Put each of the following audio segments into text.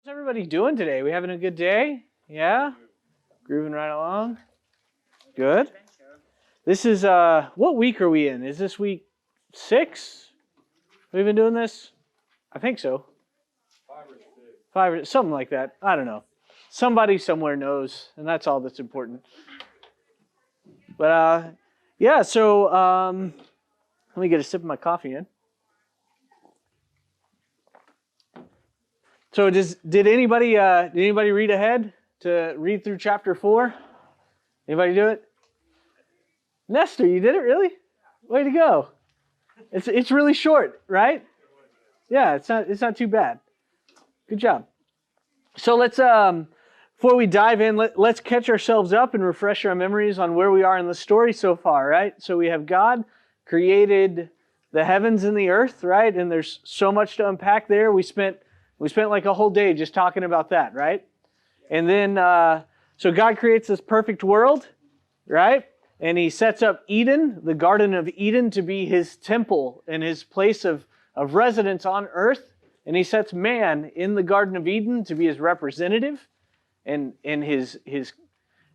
How's everybody doing today? We having a good day? Yeah? Grooving right along? Good. This is, what week are we in? Is this week 6? We've been doing this? I think so. 5 or something like that. I don't know. Somebody somewhere knows, and that's all that's important. But, yeah, so, let me get a sip of my coffee in. So did anybody read ahead to read through chapter 4? Anybody do it? Nestor, you did it really? Way to go! It's really short, right? Yeah, it's not too bad. Good job. So let's before we dive in, let's catch ourselves up and refresh our memories on where we are in the story so far, right? So we have God created the heavens and the earth, right? And there's so much to unpack there. We spent like a whole day just talking about that, right? And then, so God creates this perfect world, right? And He sets up Eden, the Garden of Eden, to be His temple and His place of residence on earth. And He sets man in the Garden of Eden to be His representative and His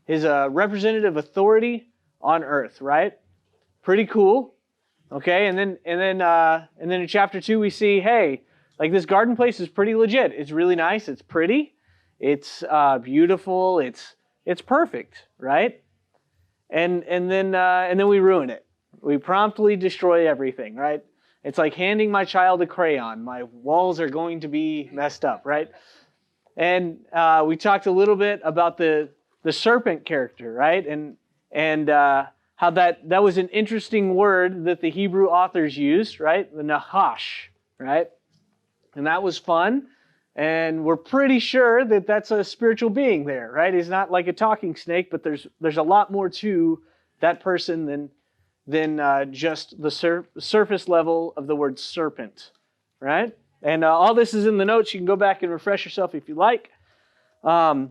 representative authority on earth, right? Pretty cool. Okay, and then in chapter 2 we see, hey, like this garden place is pretty legit. It's really nice. It's pretty. It's beautiful. It's perfect, right? And then we ruin it. We promptly destroy everything, right? It's like handing my child a crayon. My walls are going to be messed up, right? And we talked a little bit about the serpent character, right? And how that was an interesting word that the Hebrew authors used, right? The nahash, right? And that was fun. And we're pretty sure that that's a spiritual being there, right? He's not like a talking snake, but there's a lot more to that person than just the surface level of the word serpent, right? And all this is in the notes. You can go back and refresh yourself if you like. But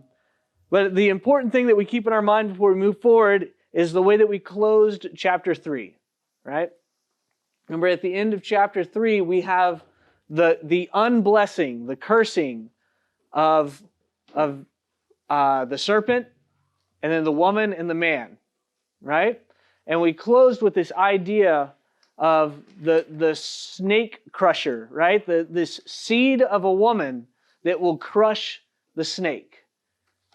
the important thing that we keep in our mind before we move forward is the way that we closed chapter 3, right? Remember, at the end of chapter 3, we have the unblessing, the cursing of the serpent, and then the woman and the man, right? And we closed with this idea of the snake crusher, right? This seed of a woman that will crush the snake,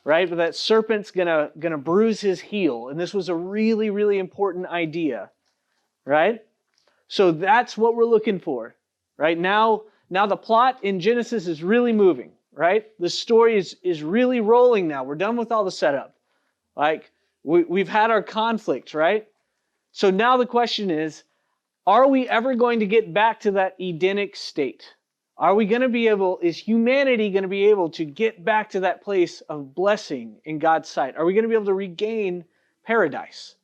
right? But that serpent's gonna bruise his heel, and this was a really, really important idea, right? So that's what we're looking for. Right now the plot in Genesis is really moving, right? The story is really rolling now. We're done with all the setup. Like, we've had our conflict, right? So now the question is, are we ever going to get back to that Edenic state? Is humanity going to be able to get back to that place of blessing in God's sight? Are we going to be able to regain paradise?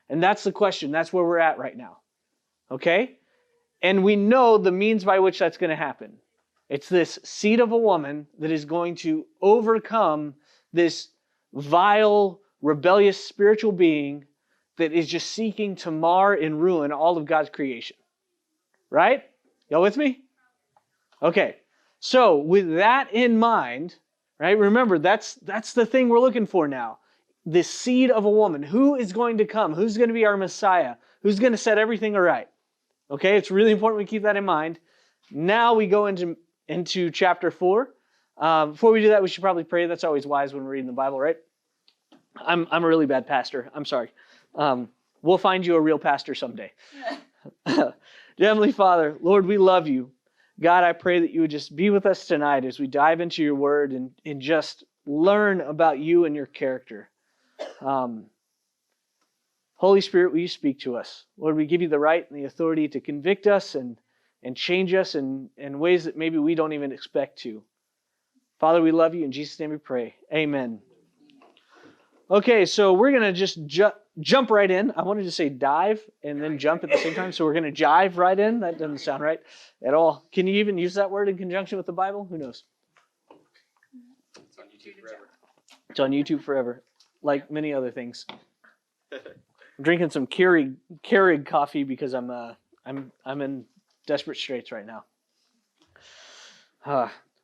And that's the question. That's where we're at right now. Okay? And we know the means by which that's going to happen. It's this seed of a woman that is going to overcome this vile, rebellious spiritual being that is just seeking to mar and ruin all of God's creation. Right? Y'all with me? Okay. So with that in mind, right? Remember, that's the thing we're looking for now. This seed of a woman. Who is going to come? Who's going to be our Messiah? Who's going to set everything right? Okay, it's really important we keep that in mind. Now we go into chapter 4. Before we do that, we should probably pray. That's always wise when we're reading the Bible, right? I'm a really bad pastor. I'm sorry. We'll find you a real pastor someday. Dear Heavenly Father, Lord, we love you. God, I pray that you would just be with us tonight as we dive into your word and just learn about you and your character. Holy Spirit, will you speak to us? Lord, we give you the right and the authority to convict us and change us in ways that maybe we don't even expect to. Father, we love you. In Jesus' name we pray. Amen. Okay, so we're going to just jump right in. I wanted to say dive and then jump at the same time, so we're going to jive right in. That doesn't sound right at all. Can you even use that word in conjunction with the Bible? Who knows? It's on YouTube forever. It's on YouTube forever, like many other things. I'm drinking some Keurig coffee because I'm in desperate straits right now.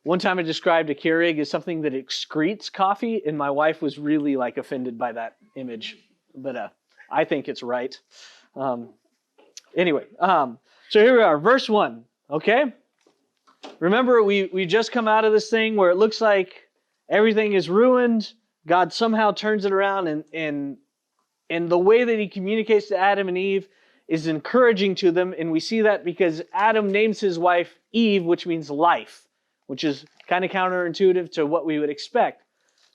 One time I described a Keurig as something that excretes coffee, and my wife was really like offended by that image. But I think it's right. Anyway, so here we are, verse 1, okay? Remember, we just come out of this thing where it looks like everything is ruined. God somehow turns it around, and the way that he communicates to Adam and Eve is encouraging to them, and we see that because Adam names his wife Eve, which means life, which is kind of counterintuitive to what we would expect.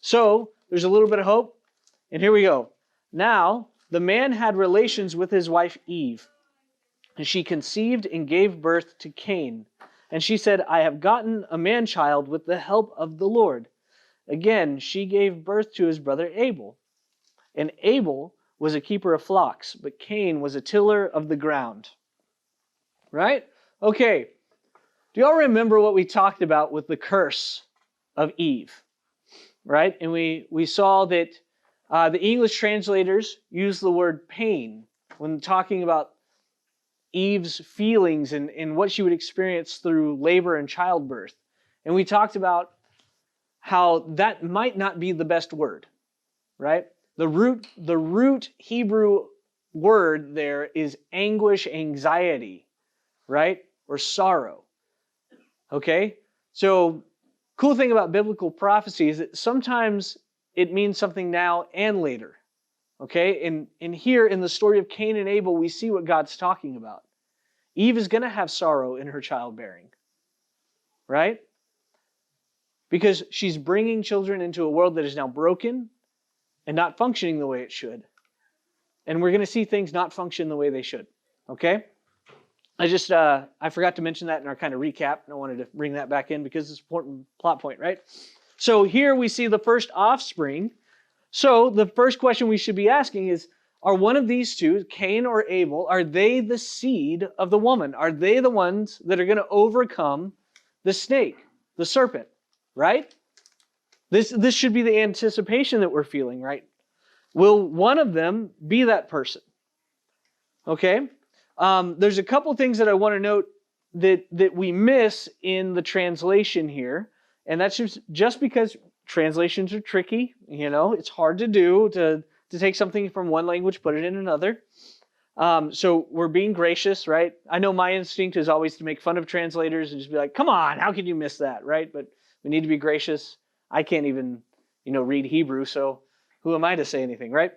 So there's a little bit of hope, and here we go. Now, the man had relations with his wife Eve, and she conceived and gave birth to Cain. And she said, I have gotten a man-child with the help of the Lord. Again, she gave birth to his brother Abel. And Abel was a keeper of flocks, but Cain was a tiller of the ground. Right? Okay. Do y'all remember what we talked about with the curse of Eve? Right? And we saw that the English translators use the word pain when talking about Eve's feelings and what she would experience through labor and childbirth. And we talked about how that might not be the best word, right? The root Hebrew word there is anguish, anxiety, right? Or sorrow. Okay? So, cool thing about biblical prophecy is that sometimes it means something now and later. Okay? And here in the story of Cain and Abel, we see what God's talking about. Eve is going to have sorrow in her childbearing. Right? Because she's bringing children into a world that is now broken and not functioning the way it should. And we're going to see things not function the way they should. Okay? I forgot to mention that in our kind of recap, and I wanted to bring that back in because it's an important plot point, right? So here we see the first offspring. So the first question we should be asking is, are one of these two, Cain or Abel, are they the seed of the woman? Are they the ones that are going to overcome the snake, the serpent, right? This should be the anticipation that we're feeling, right? Will one of them be that person? Okay? There's a couple things that I want to note that we miss in the translation here, and that's just because translations are tricky. You know, it's hard to do to take something from one language, put it in another. So we're being gracious, right? I know my instinct is always to make fun of translators and just be like, come on, how can you miss that, right? But we need to be gracious. I can't even, read Hebrew, so who am I to say anything, right?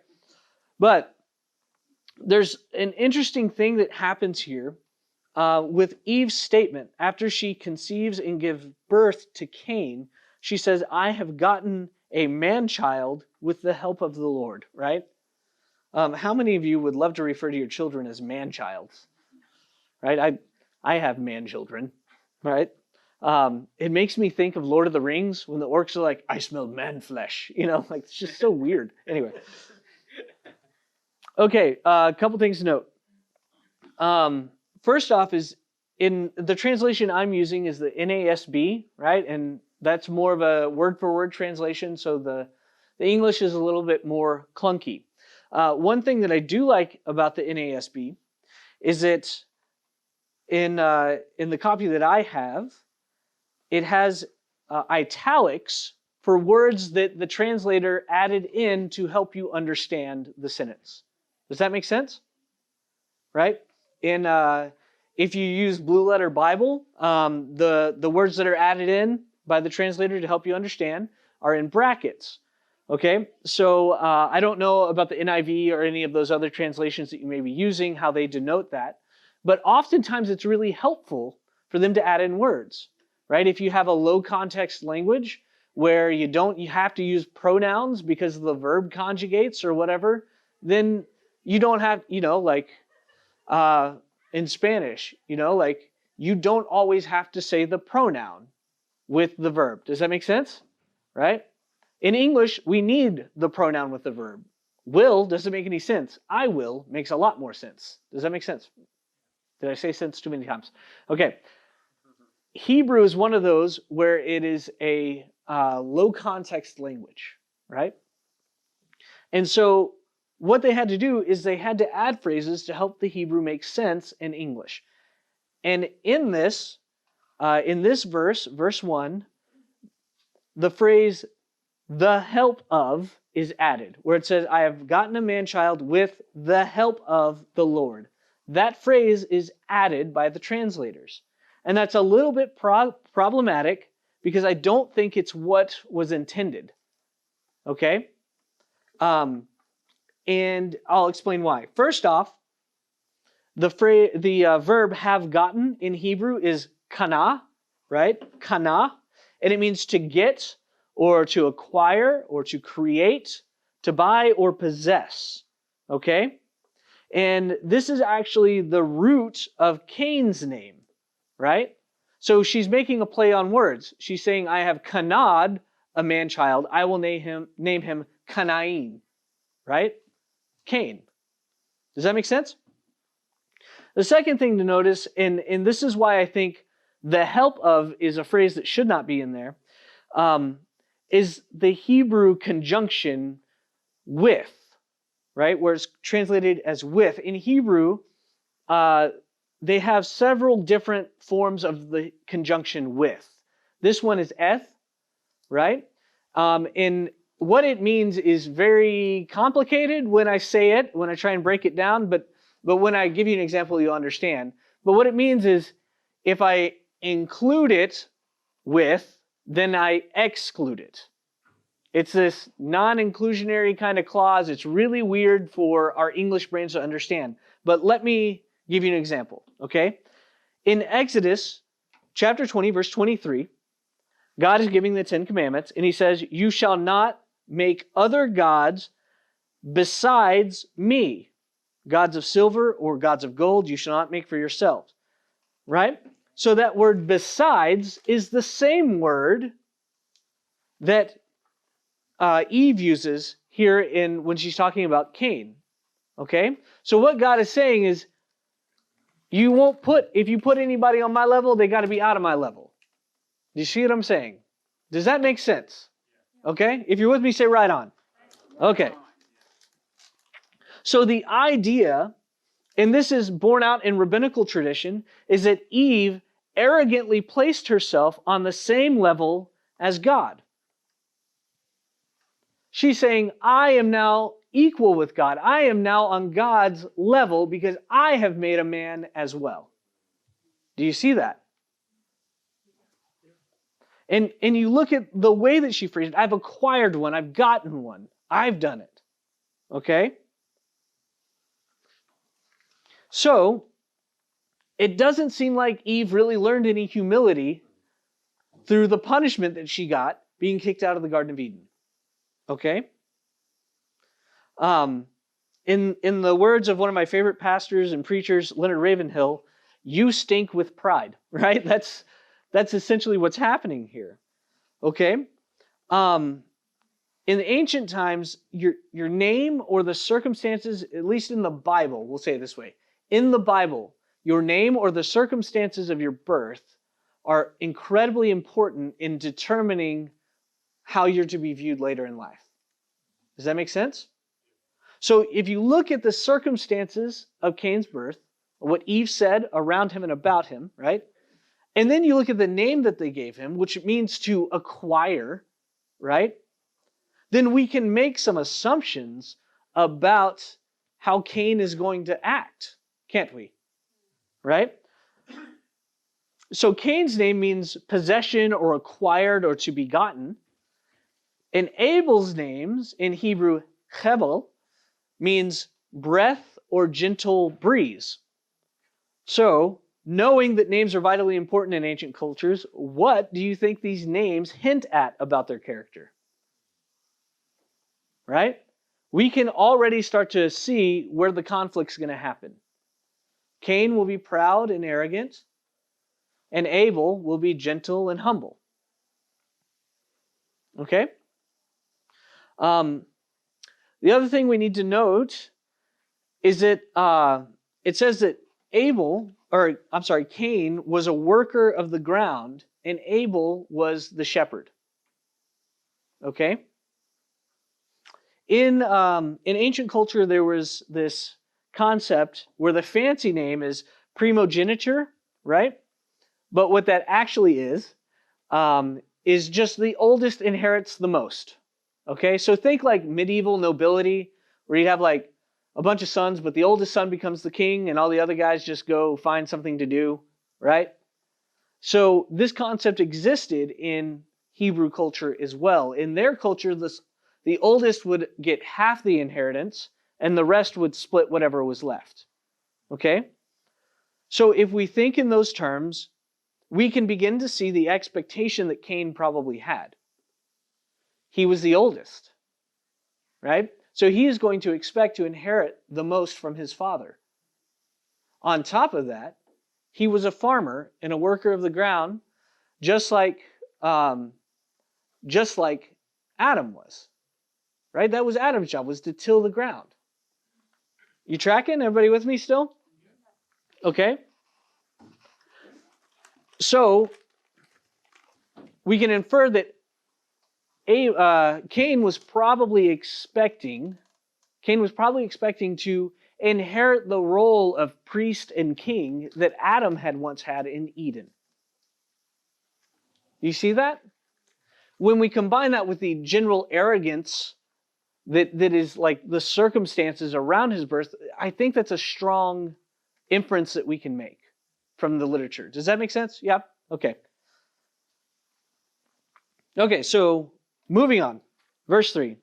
But there's an interesting thing that happens here with Eve's statement. After she conceives and gives birth to Cain, she says, I have gotten a man-child with the help of the Lord, right? How many of you would love to refer to your children as man-childs? Right? I have man-children, right? It makes me think of Lord of the Rings when the orcs are like, I smell man flesh. Like it's just so weird. Anyway. Okay, a couple things to note. First off is, in the translation I'm using is the NASB, right? And that's more of a word-for-word translation, so the English is a little bit more clunky. One thing that I do like about the NASB is that in the copy that I have, it has italics for words that the translator added in to help you understand the sentence. Does that make sense? Right? If you use Blue Letter Bible, the words that are added in by the translator to help you understand are in brackets. Okay? So I don't know about the NIV or any of those other translations that you may be using, how they denote that. But oftentimes it's really helpful for them to add in words. Right? If you have a low context language where you have to use pronouns because the verb conjugates or whatever, then you don't have, in Spanish, you don't always have to say the pronoun with the verb. Does that make sense? Right? In English, we need the pronoun with the verb. Will doesn't make any sense. I will makes a lot more sense. Does that make sense? Did I say sense too many times? Okay. Hebrew is one of those where it is a low context language, right? And so what they had to do is they had to add phrases to help the Hebrew make sense in English. And in this verse, verse 1, the phrase "the help of" is added, where it says, "I have gotten a man-child with the help of the Lord." That phrase is added by the translators. And that's a little bit problematic because I don't think it's what was intended. Okay? And I'll explain why. First off, the verb "have gotten" in Hebrew is kana, right? Kana. And it means to get, or to acquire, or to create, to buy, or possess. Okay? And this is actually the root of Cain's name, right? So she's making a play on words. She's saying, I have kanad a man-child. I will name him Kanain, right? Cain. Does that make sense? The second thing to notice, and this is why I think "the help of" is a phrase that should not be in there, is the Hebrew conjunction "with," right? Where it's translated as "with." In Hebrew, they have several different forms of the conjunction "with." This one is "eth," right? And what it means is very complicated when I say it, when I try and break it down, but when I give you an example, you'll understand. But what it means is if I include it with, then I exclude it. It's this non-inclusionary kind of clause. It's really weird for our English brains to understand. But let me give you an example, okay? In Exodus chapter 20, verse 23, God is giving the Ten Commandments, and he says, "You shall not make other gods besides me. Gods of silver or gods of gold you shall not make for yourselves." Right? So that word "besides" is the same word that Eve uses here when she's talking about Cain. Okay? So what God is saying is, if you put anybody on my level, they got to be out of my level. Do you see what I'm saying? Does that make sense? Okay? If you're with me, say right on. Okay. So the idea, and this is borne out in rabbinical tradition, is that Eve arrogantly placed herself on the same level as God. She's saying, I am now equal with God. I am now on God's level because I have made a man as well. Do you see that? And you look at the way that she phrased it. I've acquired one. I've gotten one. I've done it. Okay? So, it doesn't seem like Eve really learned any humility through the punishment that she got being kicked out of the Garden of Eden. Okay? In the words of one of my favorite pastors and preachers, Leonard Ravenhill, you stink with pride, right? That's essentially what's happening here. Okay? In the ancient times, your name or the circumstances, at least in the Bible, we'll say it this way, in the Bible, your name or the circumstances of your birth are incredibly important in determining how you're to be viewed later in life. Does that make sense? So if you look at the circumstances of Cain's birth, what Eve said around him and about him, right? And then you look at the name that they gave him, which means to acquire, right? Then we can make some assumptions about how Cain is going to act, can't we? Right? So Cain's name means possession or acquired or to be gotten. And Abel's names in Hebrew, Hebel, means breath or gentle breeze. So, knowing that names are vitally important in ancient cultures, what do you think these names hint at about their character? Right? We can already start to see where the conflict's going to happen. Cain will be proud and arrogant, and Abel will be gentle and humble. Okay? The other thing we need to note is that it says that Cain was a worker of the ground, and Abel was the shepherd. Okay? In ancient culture, there was this concept where the fancy name is primogeniture, right? But what that actually is is just the oldest inherits the most. Okay, so think like medieval nobility, where you'd have like a bunch of sons, but the oldest son becomes the king and all the other guys just go find something to do, right? So this concept existed in Hebrew culture as well. In their culture, the oldest would get half the inheritance and the rest would split whatever was left. Okay? So if we think in those terms, we can begin to see the expectation that Cain probably had. He was the oldest, right? So he is going to expect to inherit the most from his father. On top of that, he was a farmer and a worker of the ground, just like Adam was, right? That was Adam's job, was to till the ground. You tracking? Everybody with me still? Okay. So we can infer that Cain was probably expecting to inherit the role of priest and king that Adam had once had in Eden. You see that? When we combine that with the general arrogance that is like the circumstances around his birth, I think that's a strong inference that we can make from the literature. Does that make sense? Yeah? Okay. Okay, so moving on. Verse 3.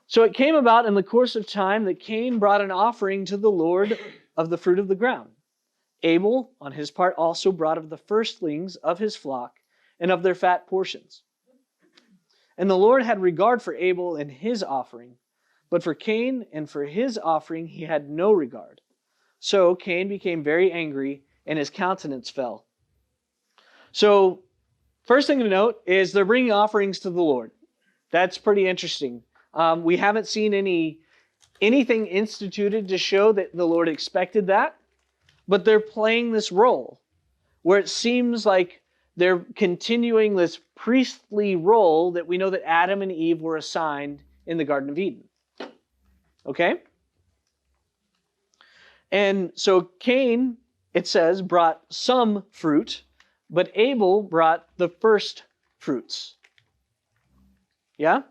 So it came about in the course of time that Cain brought an offering to the Lord of the fruit of the ground. Abel, on his part, also brought of the firstlings of his flock and of their fat portions. And the Lord had regard for Abel and his offering, but for Cain and for his offering he had no regard. So Cain became very angry, and his countenance fell. So, first thing to note is they're bringing offerings to the Lord. That's pretty interesting. We haven't seen anything instituted to show that the Lord expected that, but they're playing this role where it seems like they're continuing this priestly role that we know that Adam and Eve were assigned in the Garden of Eden. Okay? And so Cain, it says, brought some fruit, but Abel brought the first fruits. Yeah?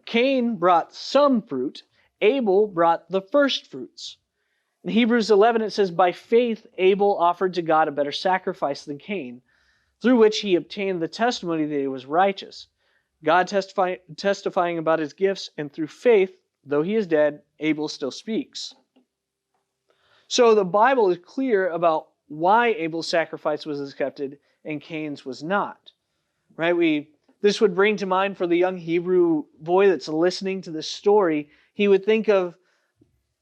Cain brought some fruit, Abel brought the first fruits. In Hebrews 11 it says, by faith Abel offered to God a better sacrifice than Cain, through which he obtained the testimony that he was righteous, God testifying about his gifts, and through faith, though he is dead, Abel still speaks. So the Bible is clear about why Abel's sacrifice was accepted and Cain's was not. Right? This would bring to mind for the young Hebrew boy that's listening to this story, he would think of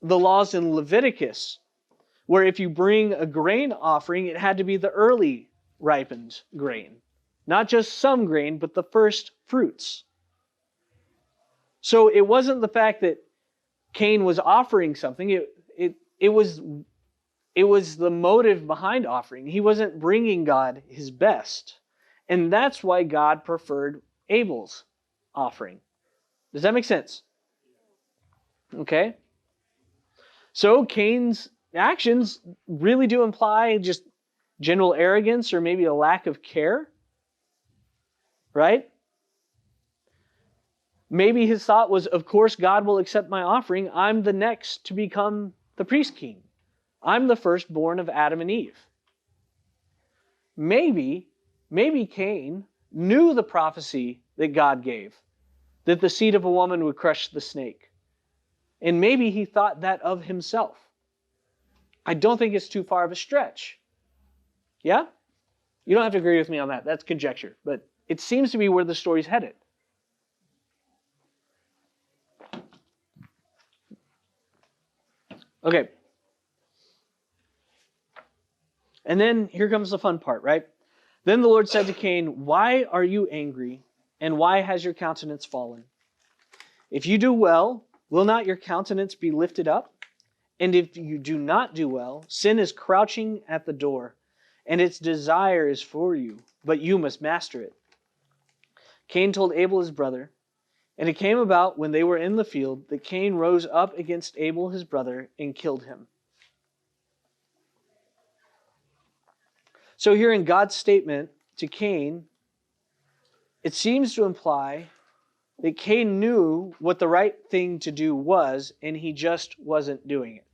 the laws in Leviticus, where if you bring a grain offering, it had to be the early ripened grain. Not just some grain, but the first fruits. So it wasn't the fact that Cain was offering something, it was the motive behind offering. He wasn't bringing God his best. And that's why God preferred Abel's offering. Does that make sense? Okay. So Cain's actions really do imply just general arrogance or maybe a lack of care. Right? Maybe his thought was, of course, God will accept my offering. I'm the next to become the priest king. I'm the firstborn of Adam and Eve. Maybe Cain knew the prophecy that God gave, that the seed of a woman would crush the snake. And maybe he thought that of himself. I don't think it's too far of a stretch. Yeah? You don't have to agree with me on that. That's conjecture. But it seems to be where the story's headed. Okay. And then here comes the fun part, right? Then the Lord said to Cain, why are you angry, and why has your countenance fallen? If you do well, will not your countenance be lifted up? And if you do not do well, sin is crouching at the door, and its desire is for you, but you must master it. Cain told Abel his brother, and it came about when they were in the field that Cain rose up against Abel his brother and killed him. So here in God's statement to Cain, it seems to imply that Cain knew what the right thing to do was, and he just wasn't doing it.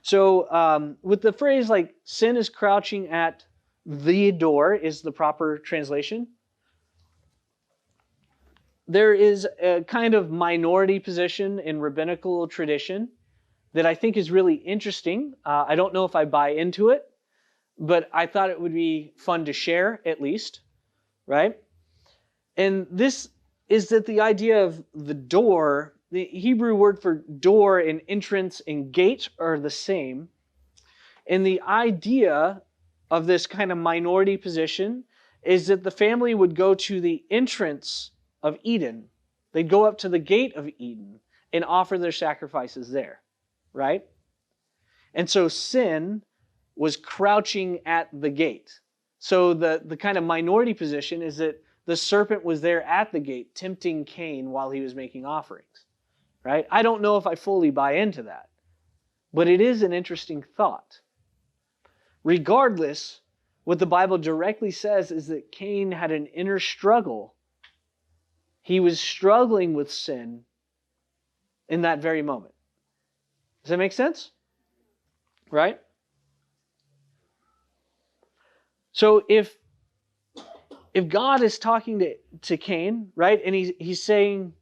So with the phrase like sin is crouching at the door is the proper translation, there is a kind of minority position in rabbinical tradition that I think is really interesting. I don't know if I buy into it, but I thought it would be fun to share at least, right? And this is that the idea of the door, the Hebrew word for door and entrance and gate are the same. And the idea of this kind of minority position is that the family would go to the entrance of Eden. They'd go up to the gate of Eden and offer their sacrifices there, right? And so sin was crouching at the gate. So the kind of minority position is that the serpent was there at the gate, tempting Cain while he was making offerings, right? I don't know if I fully buy into that, but it is an interesting thought. Regardless, what the Bible directly says is that Cain had an inner struggle. He was struggling with sin in that very moment. Does that make sense? Right? So if God is talking to Cain, right, and he's saying,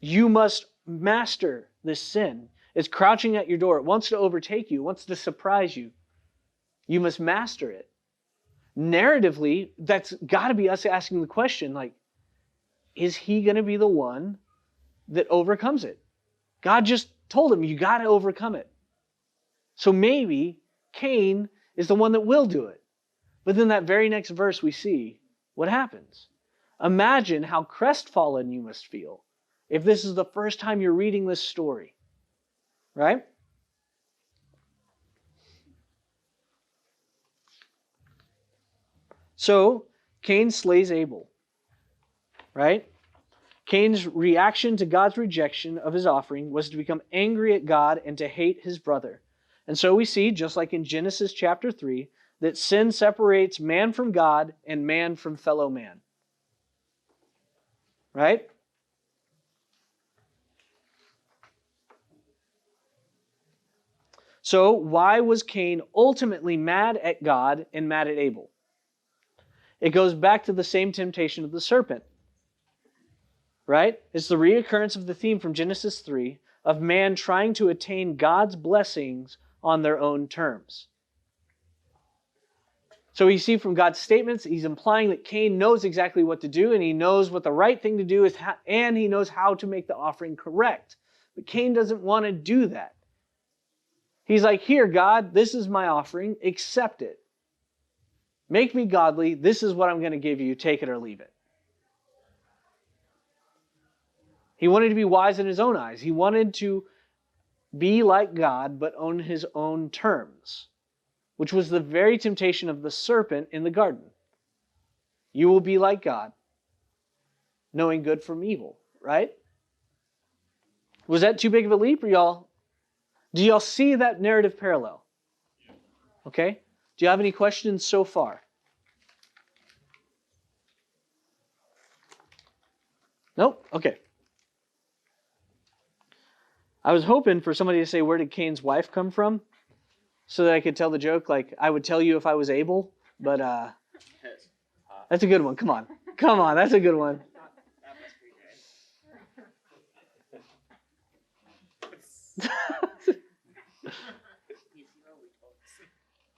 you must master this sin. It's crouching at your door. It wants to overtake you. It wants to surprise you. You must master it. Narratively, that's got to be us asking the question, like, is he going to be the one that overcomes it? God just told him, you got to overcome it. So maybe Cain is the one that will do it. But then that very next verse we see what happens. Imagine how crestfallen you must feel if this is the first time you're reading this story. Right? So, Cain slays Abel. Right? Cain's reaction to God's rejection of his offering was to become angry at God and to hate his brother. And so we see, just like in Genesis chapter 3, that sin separates man from God and man from fellow man. Right? So why was Cain ultimately mad at God and mad at Abel? It goes back to the same temptation of the serpent. Right? It's the reoccurrence of the theme from Genesis 3 of man trying to attain God's blessings on their own terms. So we see from God's statements, he's implying that Cain knows exactly what to do, and he knows what the right thing to do is, and he knows how to make the offering correct. But Cain doesn't want to do that. He's like, here, God, this is my offering. Accept it. Make me godly. This is what I'm going to give you. Take it or leave it. He wanted to be wise in his own eyes. He wanted to be like God, but on his own terms, which was the very temptation of the serpent in the garden. You will be like God, knowing good from evil, right? Was that too big of a leap, or y'all? Do y'all see that narrative parallel? Okay? Do you have any questions so far? Nope? Okay. I was hoping for somebody to say, where did Cain's wife come from? So that I could tell the joke, like, I would tell you if I was able, but that's a good one. Come on. Come on, that's a good one.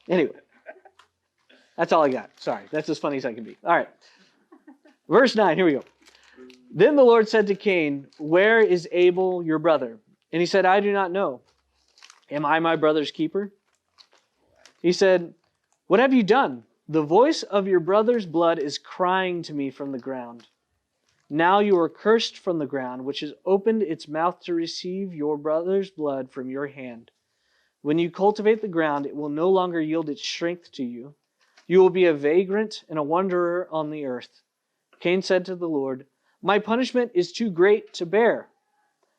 Anyway, that's all I got. Sorry, that's as funny as I can be. All right. Verse 9, here we go. Then the Lord said to Cain, where is Abel, your brother? And he said, I do not know. Am I my brother's keeper? He said, what have you done? The voice of your brother's blood is crying to me from the ground. Now you are cursed from the ground, which has opened its mouth to receive your brother's blood from your hand. When you cultivate the ground, it will no longer yield its strength to you. You will be a vagrant and a wanderer on the earth. Cain said to the Lord, my punishment is too great to bear.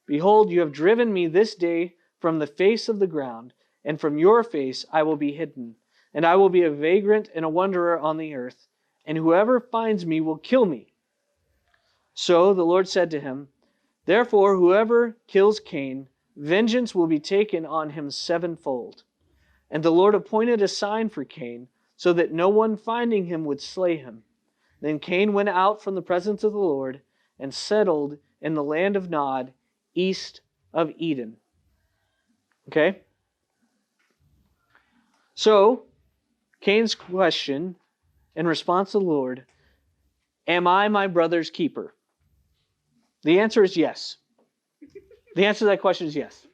Behold, you have driven me this day from the face of the ground, and from your face I will be hidden, and I will be a vagrant and a wanderer on the earth, and whoever finds me will kill me." So the Lord said to him, "Therefore whoever kills Cain, vengeance will be taken on him sevenfold." And the Lord appointed a sign for Cain, so that no one finding him would slay him. Then Cain went out from the presence of the Lord and settled in the land of Nod, east of Eden. Okay? So, Cain's question in response to the Lord, am I my brother's keeper? The answer is yes. The answer to that question is yes.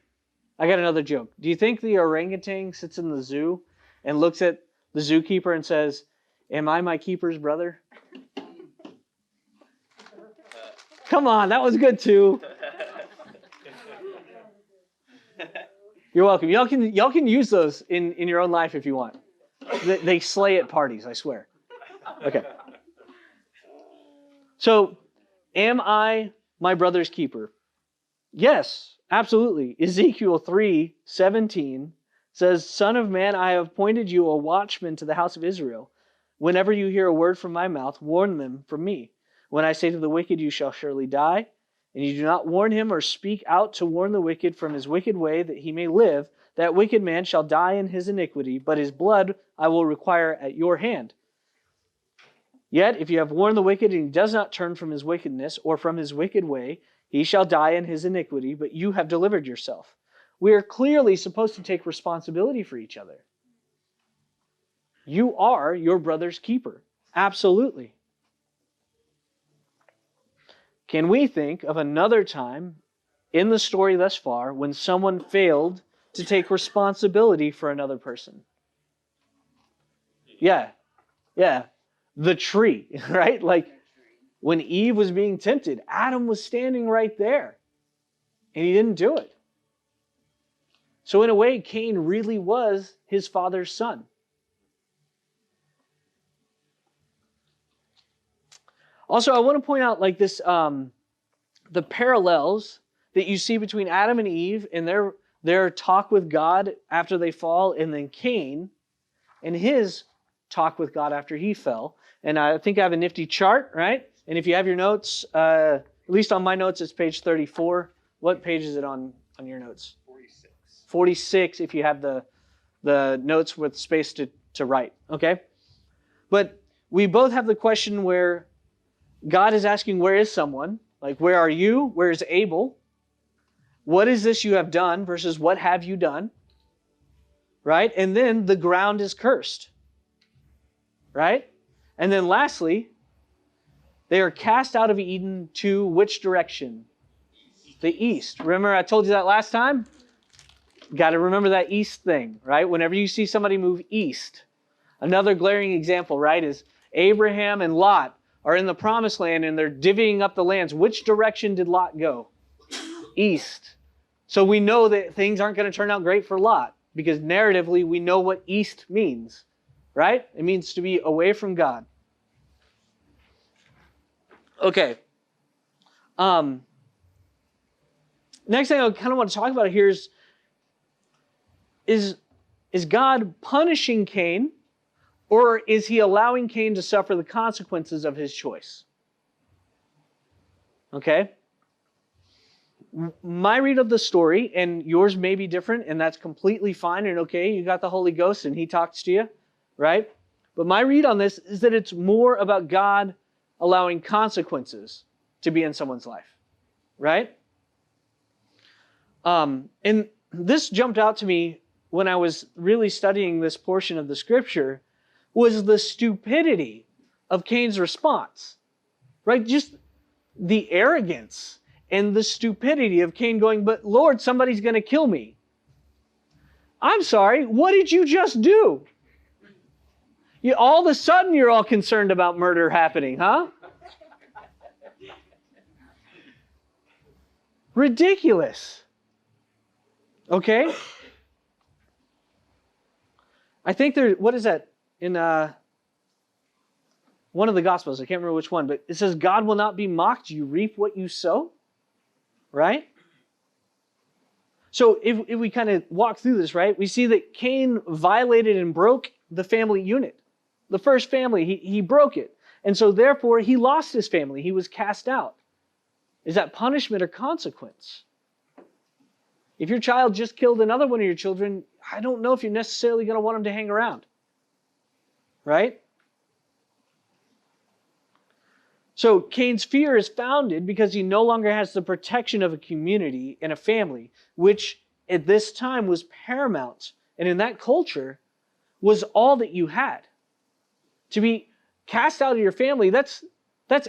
I got another joke. Do you think the orangutan sits in the zoo and looks at the zookeeper and says, "Am I my keeper's brother?" Come on, that was good too. You're welcome. Y'all can use those in your own life if you want. They slay at parties, I swear. Okay. So, am I my brother's keeper? Yes, absolutely. Ezekiel 3:17 says, "Son of man, I have appointed you a watchman to the house of Israel. Whenever you hear a word from my mouth, warn them from me. When I say to the wicked, you shall surely die, and you do not warn him or speak out to warn the wicked from his wicked way that he may live, that wicked man shall die in his iniquity, but his blood I will require at your hand. Yet if you have warned the wicked and he does not turn from his wickedness or from his wicked way, he shall die in his iniquity, but you have delivered yourself." We are clearly supposed to take responsibility for each other. You are your brother's keeper. Absolutely. Can we think of another time in the story thus far when someone failed to take responsibility for another person? Yeah. The tree, right? Like when Eve was being tempted, Adam was standing right there and he didn't do it. So in a way, Cain really was his father's son. Also, I want to point out like this, the parallels that you see between Adam and Eve and their talk with God after they fall, and then Cain and his talk with God after he fell. And I think I have a nifty chart, right? And if you have your notes, at least on my notes, it's page 34. What page is it on your notes? 46. 46 if you have the notes with space to write, okay? But we both have the question where God is asking, where is someone? Like, where are you? Where is Abel? What is this you have done versus what have you done? Right? And then the ground is cursed. Right? And then lastly, they are cast out of Eden to which direction? The east. Remember I told you that last time? Got to remember that east thing, right? Whenever you see somebody move east. Another glaring example, right, is Abraham and Lot are in the promised land and they're divvying up the lands. Which direction did Lot go? East. So we know that things aren't going to turn out great for Lot because narratively we know what east means, right? It means to be away from God. Okay. Next thing I kind of want to talk about here is God punishing Cain, or is he allowing Cain to suffer the consequences of his choice? Okay? My read of the story, and yours may be different, and that's completely fine and okay. You got the Holy Ghost and he talks to you, right? But my read on this is that it's more about God allowing consequences to be in someone's life, right? And this jumped out to me when I was really studying this portion of the scripture, was the stupidity of Cain's response, right? Just the arrogance and the stupidity of Cain going, "But Lord, somebody's going to kill me." I'm sorry, what did you just do? All of a sudden you're all concerned about murder happening, huh? Ridiculous. Okay? I think what is that? In one of the Gospels, I can't remember which one, but it says, God will not be mocked. You reap what you sow. Right? So if we kind of walk through this, right, we see that Cain violated and broke the family unit. The first family, he broke it. And so therefore, he lost his family. He was cast out. Is that punishment or consequence? If your child just killed another one of your children, I don't know if you're necessarily going to want him to hang around. Right? So Cain's fear is founded because he no longer has the protection of a community and a family, which at this time was paramount. And in that culture was all that you had. To be cast out of your family, that's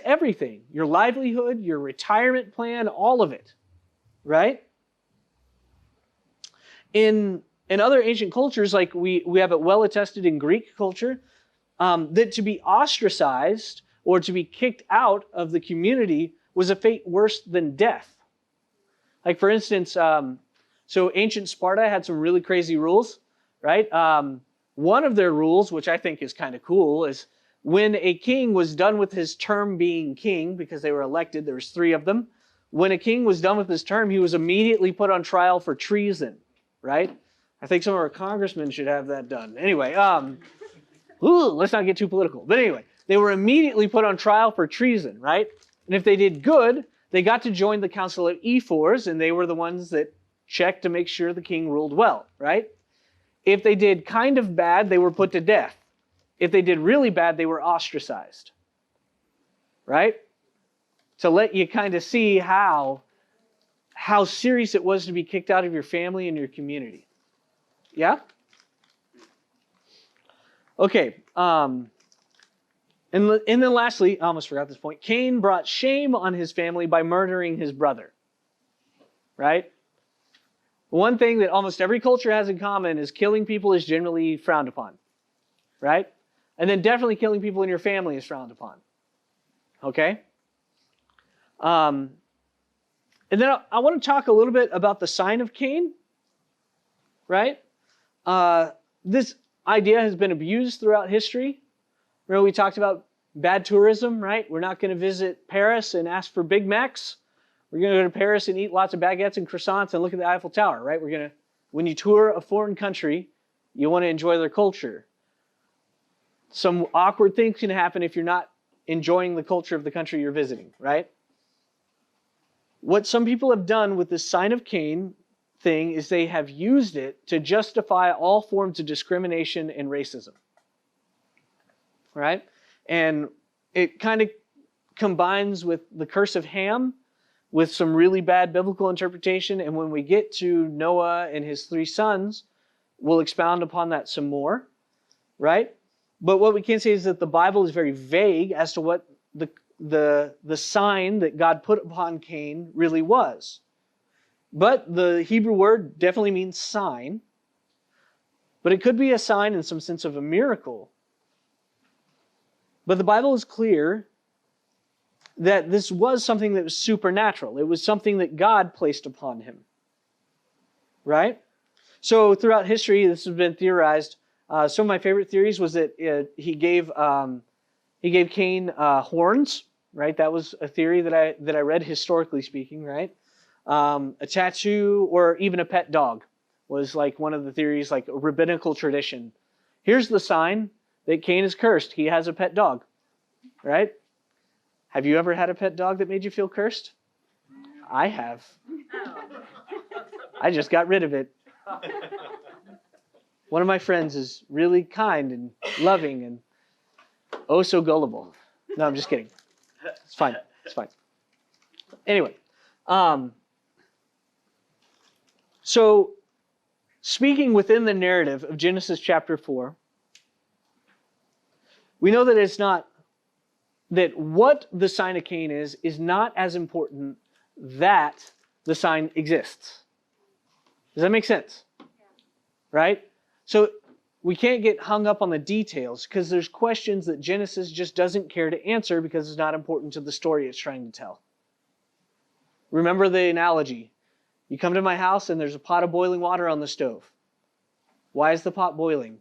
everything. Your livelihood, your retirement plan, all of it. Right? In other ancient cultures, like we have it well attested in Greek culture, that to be ostracized or to be kicked out of the community was a fate worse than death. Like for instance, so ancient Sparta had some really crazy rules, right? One of their rules, which I think is kind of cool, is when a king was done with his term being king, because they were elected, there was 3 of them. When a king was done with his term, he was immediately put on trial for treason, right? I think some of our congressmen should have that done. Anyway, let's not get too political. But anyway, they were immediately put on trial for treason, right? And if they did good, they got to join the Council of Ephors, and they were the ones that checked to make sure the king ruled well, right? If they did kind of bad, they were put to death. If they did really bad, they were ostracized, right? To let you kind of see how serious it was to be kicked out of your family and your community. Yeah? Okay. And then lastly, I almost forgot this point. Cain brought shame on his family by murdering his brother. Right? One thing that almost every culture has in common is killing people is generally frowned upon. Right? And then definitely killing people in your family is frowned upon. Okay? And then I want to talk a little bit about the sign of Kane. Right? This idea has been abused throughout history. Remember we talked about bad tourism, right? We're not going to visit Paris and ask for Big Macs. We're going to go to Paris and eat lots of baguettes and croissants and look at the Eiffel Tower, right? When you tour a foreign country, you want to enjoy their culture. Some awkward things can happen if you're not enjoying the culture of the country you're visiting, right? What some people have done with this sign of Cain thing is they have used it to justify all forms of discrimination and racism. Right? And it kind of combines with the curse of Ham with some really bad biblical interpretation. And when we get to Noah and his 3 sons, we'll expound upon that some more. Right? But what we can say is that the Bible is very vague as to what the sign that God put upon Cain really was. But the Hebrew word definitely means sign. But it could be a sign in some sense of a miracle. But the Bible is clear that this was something that was supernatural. It was something that God placed upon him. Right? So throughout history, this has been theorized. Some of my favorite theories was that he gave Cain horns. Right? That was a theory that I read historically speaking. Right? A tattoo or even a pet dog was like one of the theories, like a rabbinical tradition. Here's the sign that Cain is cursed. He has a pet dog, right? Have you ever had a pet dog that made you feel cursed? I have. I just got rid of it. One of my friends is really kind and loving and oh so gullible. No, I'm just kidding. It's fine. It's fine. Anyway, so speaking within the narrative of Genesis chapter 4, we know that it's not, that what the sign of Cain is not as important that the sign exists. Does that make sense? Yeah. Right? So we can't get hung up on the details because there's questions that Genesis just doesn't care to answer because it's not important to the story it's trying to tell. Remember the analogy. You come to my house and there's a pot of boiling water on the stove. Why is the pot boiling?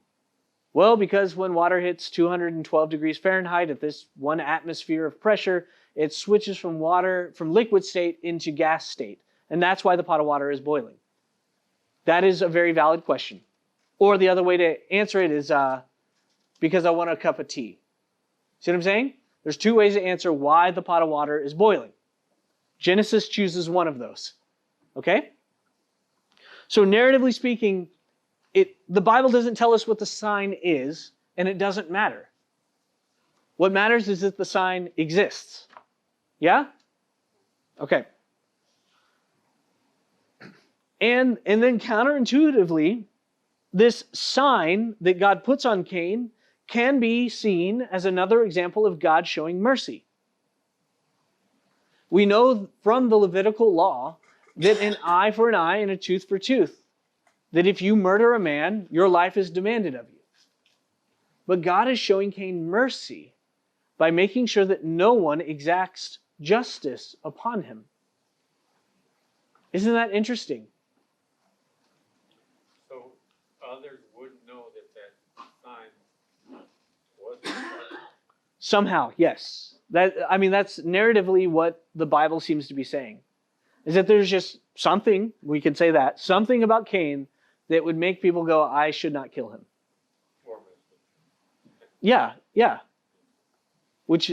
Well, because when water hits 212 degrees Fahrenheit at this 1 atmosphere of pressure, it switches from liquid state into gas state. And that's why the pot of water is boiling. That is a very valid question. Or the other way to answer it is because I want a cup of tea. See what I'm saying? There's two ways to answer why the pot of water is boiling. Genesis chooses one of those. Okay? So narratively speaking, the Bible doesn't tell us what the sign is, and it doesn't matter. What matters is that the sign exists. Yeah? Okay. And then counterintuitively, this sign that God puts on Cain can be seen as another example of God showing mercy. We know from the Levitical law that an eye for an eye and a tooth for tooth, that if you murder a man, your life is demanded of you. But God is showing Cain mercy by making sure that no one exacts justice upon him. Isn't that interesting? So others wouldn't know that sign wasn't. Somehow, yes. That's narratively what the Bible seems to be saying. Is that there's just something, we can say that, something about Cain that would make people go, I should not kill him. Yeah. Which,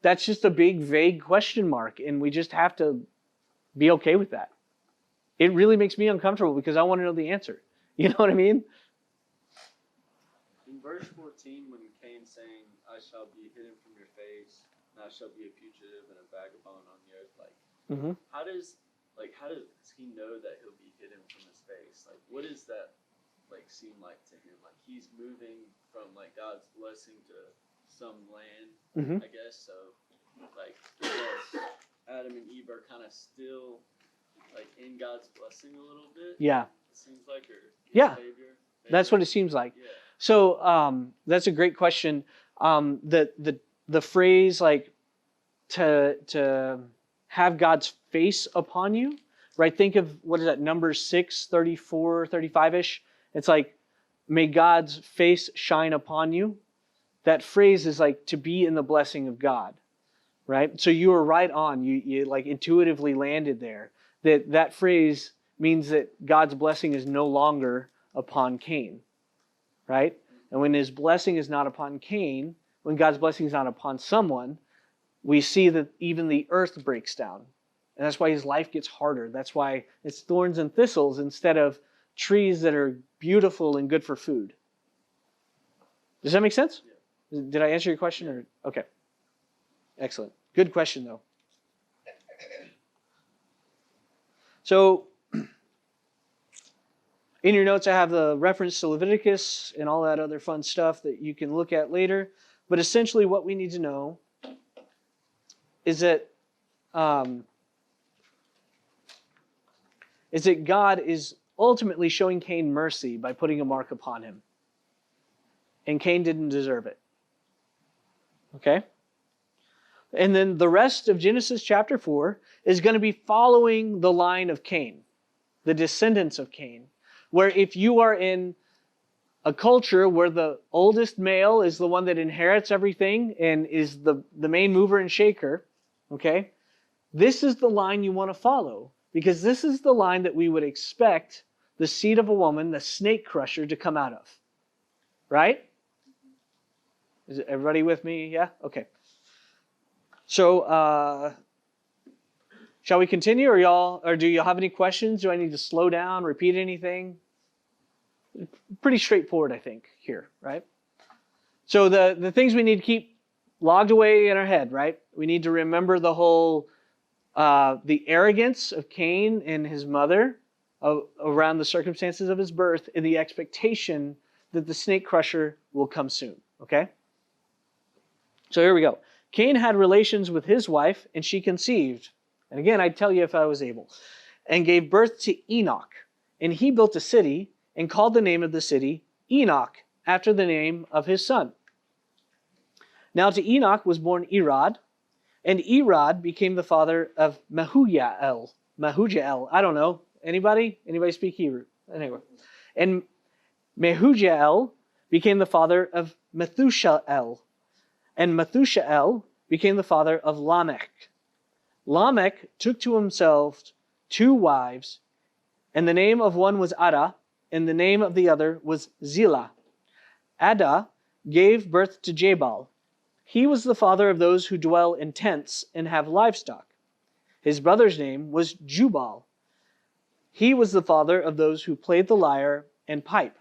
that's just a big, vague question mark, and we just have to be okay with that. It really makes me uncomfortable because I want to know the answer. You know what I mean? In verse 14, when Cain's saying, I shall be hidden from your face, and I shall be a fugitive and a vagabond on the earth, how does he know that he'll be hidden from his face? Like, what does that seem like to him? Like, he's moving from God's blessing to some land, I guess. So, Adam and Eve are kind of still in God's blessing a little bit. Yeah. It seems like, or yeah, Savior. That's what it seems like. Yeah. So that's a great question. The phrase to have God's face upon you, right? Think of, what is that, Numbers 6, 34, 35-ish. It's may God's face shine upon you. That phrase is to be in the blessing of God, right? So you were right on. You intuitively landed there. That phrase means that God's blessing is no longer upon Cain, right? And when his blessing is not upon Cain, when God's blessing is not upon someone, we see that even the earth breaks down. And that's why his life gets harder. That's why it's thorns and thistles instead of trees that are beautiful and good for food. Does that make sense? Yeah. Did I answer your question? Or okay. Excellent. Good question, though. So, in your notes, I have the reference to Leviticus and all that other fun stuff that you can look at later. But essentially what we need to know is that God is ultimately showing Cain mercy by putting a mark upon him. And Cain didn't deserve it. Okay? And then the rest of Genesis chapter 4 is going to be following the line of Cain, the descendants of Cain. Where if you are in a culture where the oldest male is the one that inherits everything and is the main mover and shaker, okay, this is the line you want to follow, because this is the line that we would expect the seed of a woman, the snake crusher, to come out of. Right? Is everybody with me? Yeah? Okay. So, shall we continue, or do y'all have any questions? Do I need to slow down, repeat anything? Pretty straightforward, I think, here, right? So the things we need to keep logged away in our head, right? We need to remember the whole, the arrogance of Cain and his mother around the circumstances of his birth, and the expectation that the snake crusher will come soon, okay? So here we go. Cain had relations with his wife, and she conceived. And again, I'd tell you if I was able. And gave birth to Enoch. And he built a city, and called the name of the city Enoch, after the name of his son. Now to Enoch was born Irad, and Irad became the father of Mehujael. Mehujael, I don't know. Anybody? Anybody speak Hebrew? Anyway. And Mehujael became the father of Methushael. And Methushael became the father of Lamech. Lamech took to himself 2 wives, And the name of one was Ada, and the name of the other was Zillah. Ada gave birth to Jabal. He was the father of those who dwell in tents and have livestock. His brother's name was Jubal. He was the father of those who played the lyre and pipe.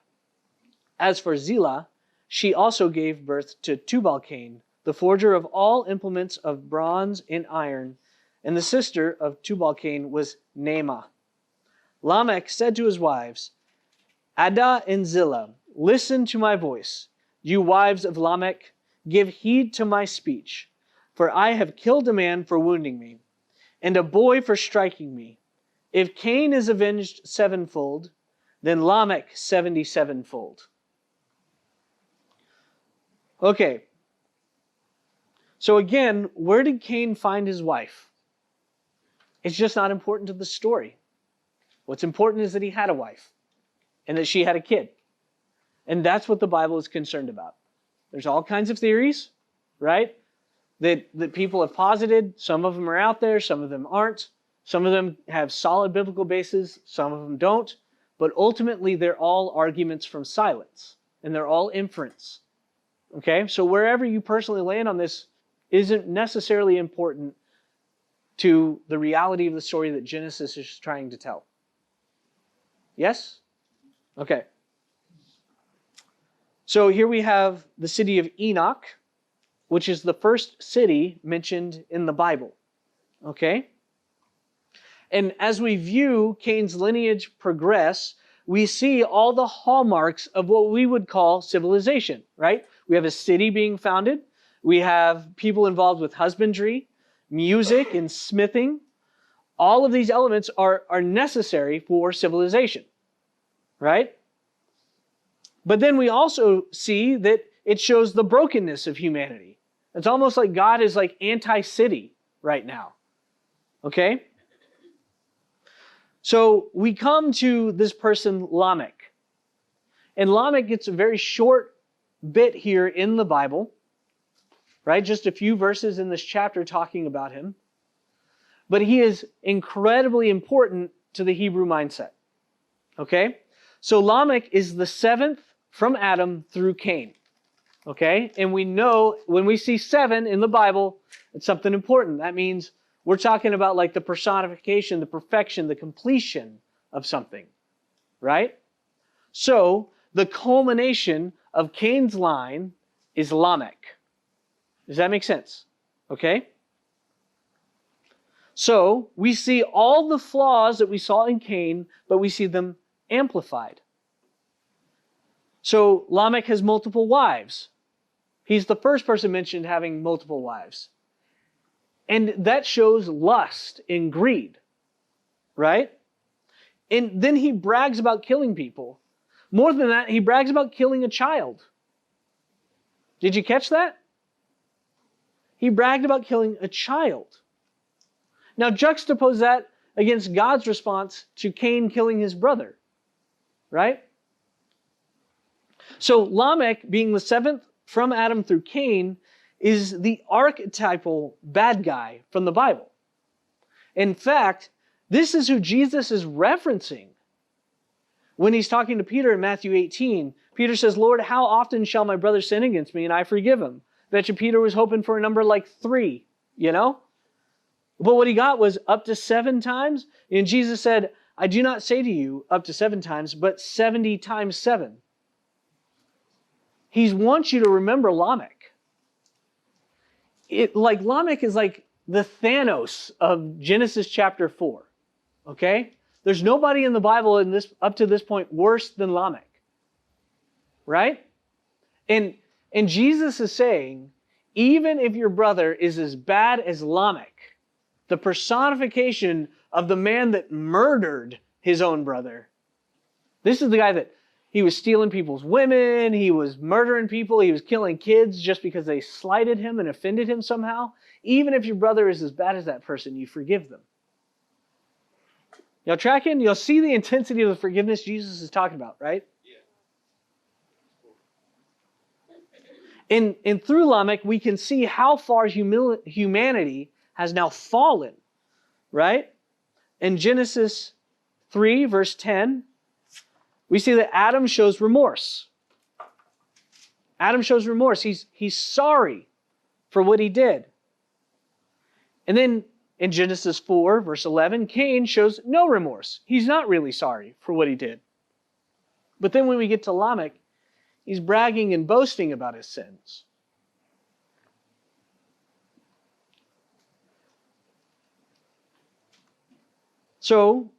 As for Zillah, she also gave birth to Tubal-Cain, the forger of all implements of bronze and iron, and the sister of Tubal-Cain was Naamah. Lamech said to his wives, Ada and Zillah, listen to my voice. You wives of Lamech, give heed to my speech. For I have killed a man for wounding me, and a boy for striking me. If Cain is avenged sevenfold, then Lamech 77-fold. Okay. So again, where did Cain find his wife? It's just not important to the story. What's important is that he had a wife and that she had a kid. And that's what the Bible is concerned about. There's all kinds of theories, right? That people have posited. Some of them are out there, some of them aren't. Some of them have solid biblical bases, some of them don't. But ultimately, they're all arguments from silence, and they're all inference. Okay? So wherever you personally land on this isn't necessarily important to the reality of the story that Genesis is trying to tell. Yes? Okay. So here we have the city of Enoch, which is the first city mentioned in the Bible. Okay? And as we view Cain's lineage progress, we see all the hallmarks of what we would call civilization, right? We have a city being founded. We have people involved with husbandry, music, and smithing. All of these elements are necessary for civilization, right? But then we also see that it shows the brokenness of humanity. It's almost like God is like anti-city right now, okay? So we come to this person, Lamech. And Lamech gets a very short bit here in the Bible, right? Just a few verses in this chapter talking about him. But he is incredibly important to the Hebrew mindset, okay? So Lamech is the seventh from Adam through Cain, okay? And we know when we see 7 in the Bible, it's something important. That means we're talking about like the personification, the perfection, the completion of something, right? So the culmination of Cain's line is Lamech. Does that make sense? Okay? So we see all the flaws that we saw in Cain, but we see them amplified. So Lamech has multiple wives. He's the first person mentioned having multiple wives. And that shows lust and greed, right? And then he brags about killing people. More than that, he brags about killing a child. Did you catch that? He bragged about killing a child. Now juxtapose that against God's response to Cain killing his brother, right? So Lamech, being the 7th from Adam through Cain, is the archetypal bad guy from the Bible. In fact, this is who Jesus is referencing when he's talking to Peter in Matthew 18. Peter says, Lord, how often shall my brother sin against me and I forgive him? Bet you Peter was hoping for a number like 3, you know? But what he got was up to 7 times. And Jesus said, I do not say to you up to 7 times, but 70 times 7. He wants you to remember Lamech. Lamech is like the Thanos of Genesis chapter 4. Okay? There's nobody in the Bible up to this point worse than Lamech. Right? And Jesus is saying, even if your brother is as bad as Lamech, the personification of the man that murdered his own brother, this is the guy that he was stealing people's women, he was murdering people, he was killing kids just because they slighted him and offended him somehow. Even if your brother is as bad as that person, you forgive them. Y'all tracking? You'll see the intensity of the forgiveness Jesus is talking about, right? Yeah. And through Lamech, we can see how far humanity has now fallen, right? In Genesis 3, verse 10, we see that Adam shows remorse. Adam shows remorse. He's sorry for what he did. And then in Genesis 4, verse 11, Cain shows no remorse. He's not really sorry for what he did. But then when we get to Lamech, he's bragging and boasting about his sins. So,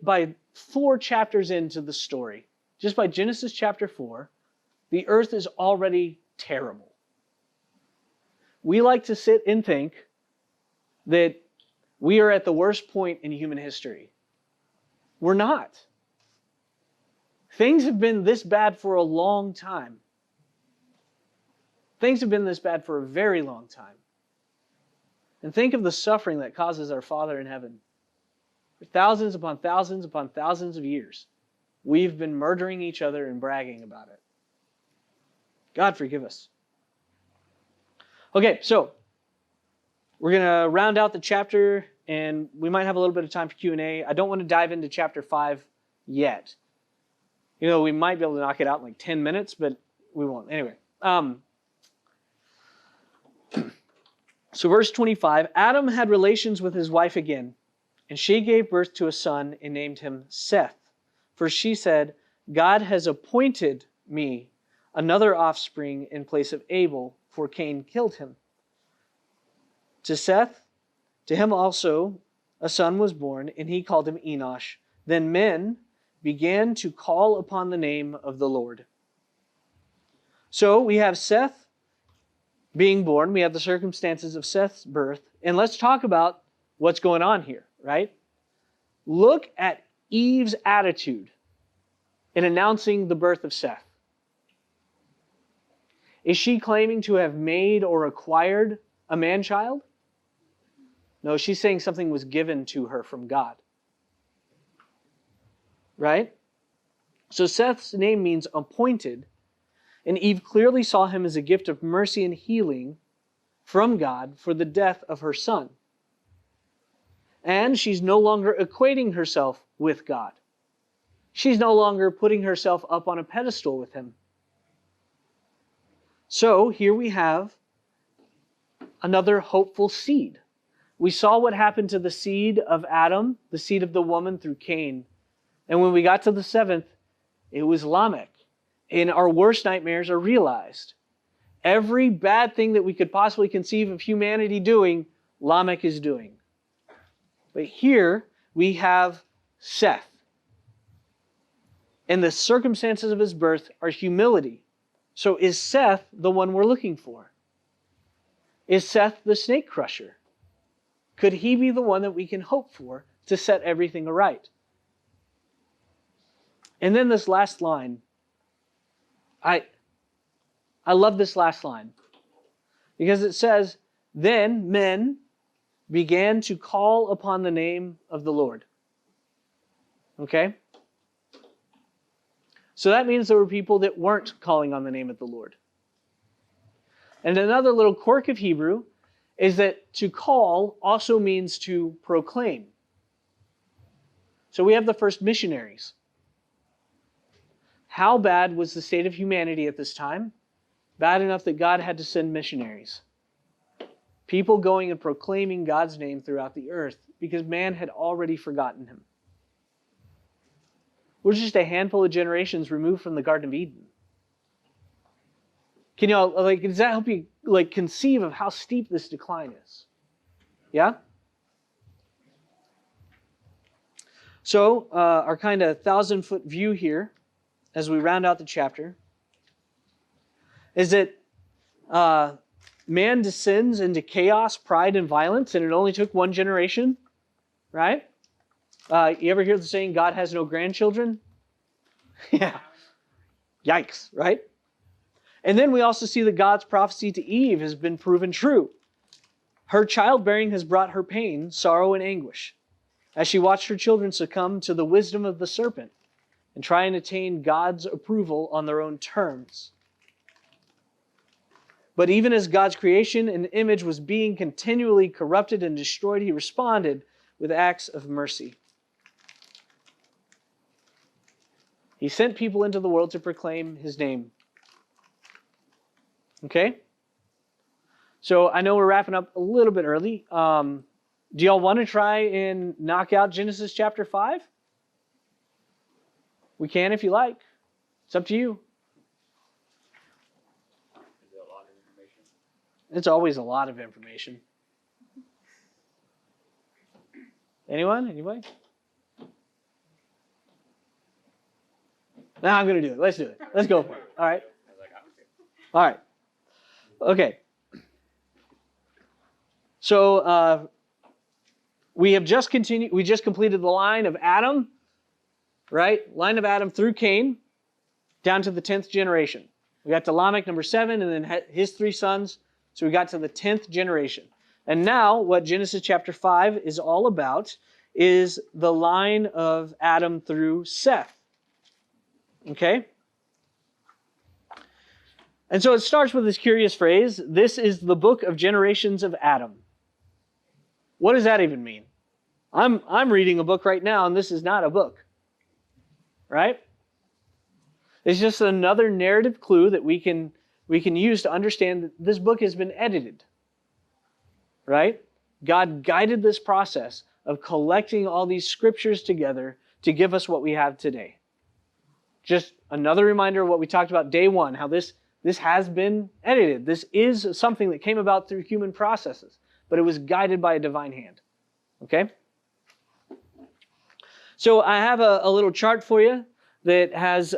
by 4 chapters into the story, just by Genesis chapter 4, the earth is already terrible. We like to sit and think that we are at the worst point in human history. We're not. Things have been this bad for a long time. Things have been this bad for a very long time. And think of the suffering that causes our Father in heaven. For thousands upon thousands upon thousands of years, we've been murdering each other and bragging about it. God forgive us. Okay, so we're going to round out the chapter, and we might have a little bit of time for Q&A. I don't want to dive into chapter 5 yet. You know, we might be able to knock it out in like 10 minutes, but we won't. Anyway. So verse 25, Adam had relations with his wife again, and she gave birth to a son and named him Seth. For she said, God has appointed me another offspring in place of Abel, for Cain killed him. To Seth, to him also a son was born, and he called him Enoch. Then men began to call upon the name of the Lord. So we have Seth being born. We have the circumstances of Seth's birth. And let's talk about what's going on here, right? Look at Eve's attitude in announcing the birth of Seth. Is she claiming to have made or acquired a man-child? No, she's saying something was given to her from God. Right? So Seth's name means appointed, and Eve clearly saw him as a gift of mercy and healing from God for the death of her son. And she's no longer equating herself with God. She's no longer putting herself up on a pedestal with him. So here we have another hopeful seed. We saw what happened to the seed of Adam, the seed of the woman through Cain. And when we got to the 7th, it was Lamech. And our worst nightmares are realized. Every bad thing that we could possibly conceive of humanity doing, Lamech is doing. But here we have Seth. And the circumstances of his birth are humility. So is Seth the one we're looking for? Is Seth the snake crusher? Could he be the one that we can hope for to set everything aright? And then this last line. I love this last line. Because it says, then men began to call upon the name of the Lord. Okay? So that means there were people that weren't calling on the name of the Lord. And another little quirk of Hebrew is that to call also means to proclaim. So we have the first missionaries. How bad was the state of humanity at this time? Bad enough that God had to send missionaries. People going and proclaiming God's name throughout the earth because man had already forgotten him. We're just a handful of generations removed from the Garden of Eden. Can you, does that help you conceive of how steep this decline is? Yeah? So, our kind of 1,000-foot view here, as we round out the chapter, is that man descends into chaos, pride, and violence, and it only took one generation, right? You ever hear the saying, God has no grandchildren? Yeah. Yikes, right? And then we also see that God's prophecy to Eve has been proven true. Her childbearing has brought her pain, sorrow, and anguish, as she watched her children succumb to the wisdom of the serpent and try and attain God's approval on their own terms. But even as God's creation and image was being continually corrupted and destroyed, he responded with acts of mercy. He sent people into the world to proclaim his name. Okay? So I know we're wrapping up a little bit early. Do y'all want to try and knock out Genesis chapter 5? We can if you like. It's up to you. Is it a lot of information? It's always a lot of information. Anyone? Anybody? No, I'm going to do it. Let's do it. Let's go for it. All right. I was like, I don't care. All right. Okay. So we just completed the line of Adam, right? Line of Adam through Cain, down to the 10th generation. We got to Lamech, number 7, and then his 3 sons. So we got to the 10th generation. And now what Genesis chapter 5 is all about is the line of Adam through Seth. Okay? And so it starts with this curious phrase, this is the book of generations of Adam. What does that even mean? I'm reading a book right now, and this is not a book. Right? It's just another narrative clue that we can use to understand that this book has been edited. Right? God guided this process of collecting all these scriptures together to give us what we have today. Just another reminder of what we talked about day 1, how this has been edited. This is something that came about through human processes, but it was guided by a divine hand. Okay? So I have a little chart for you that has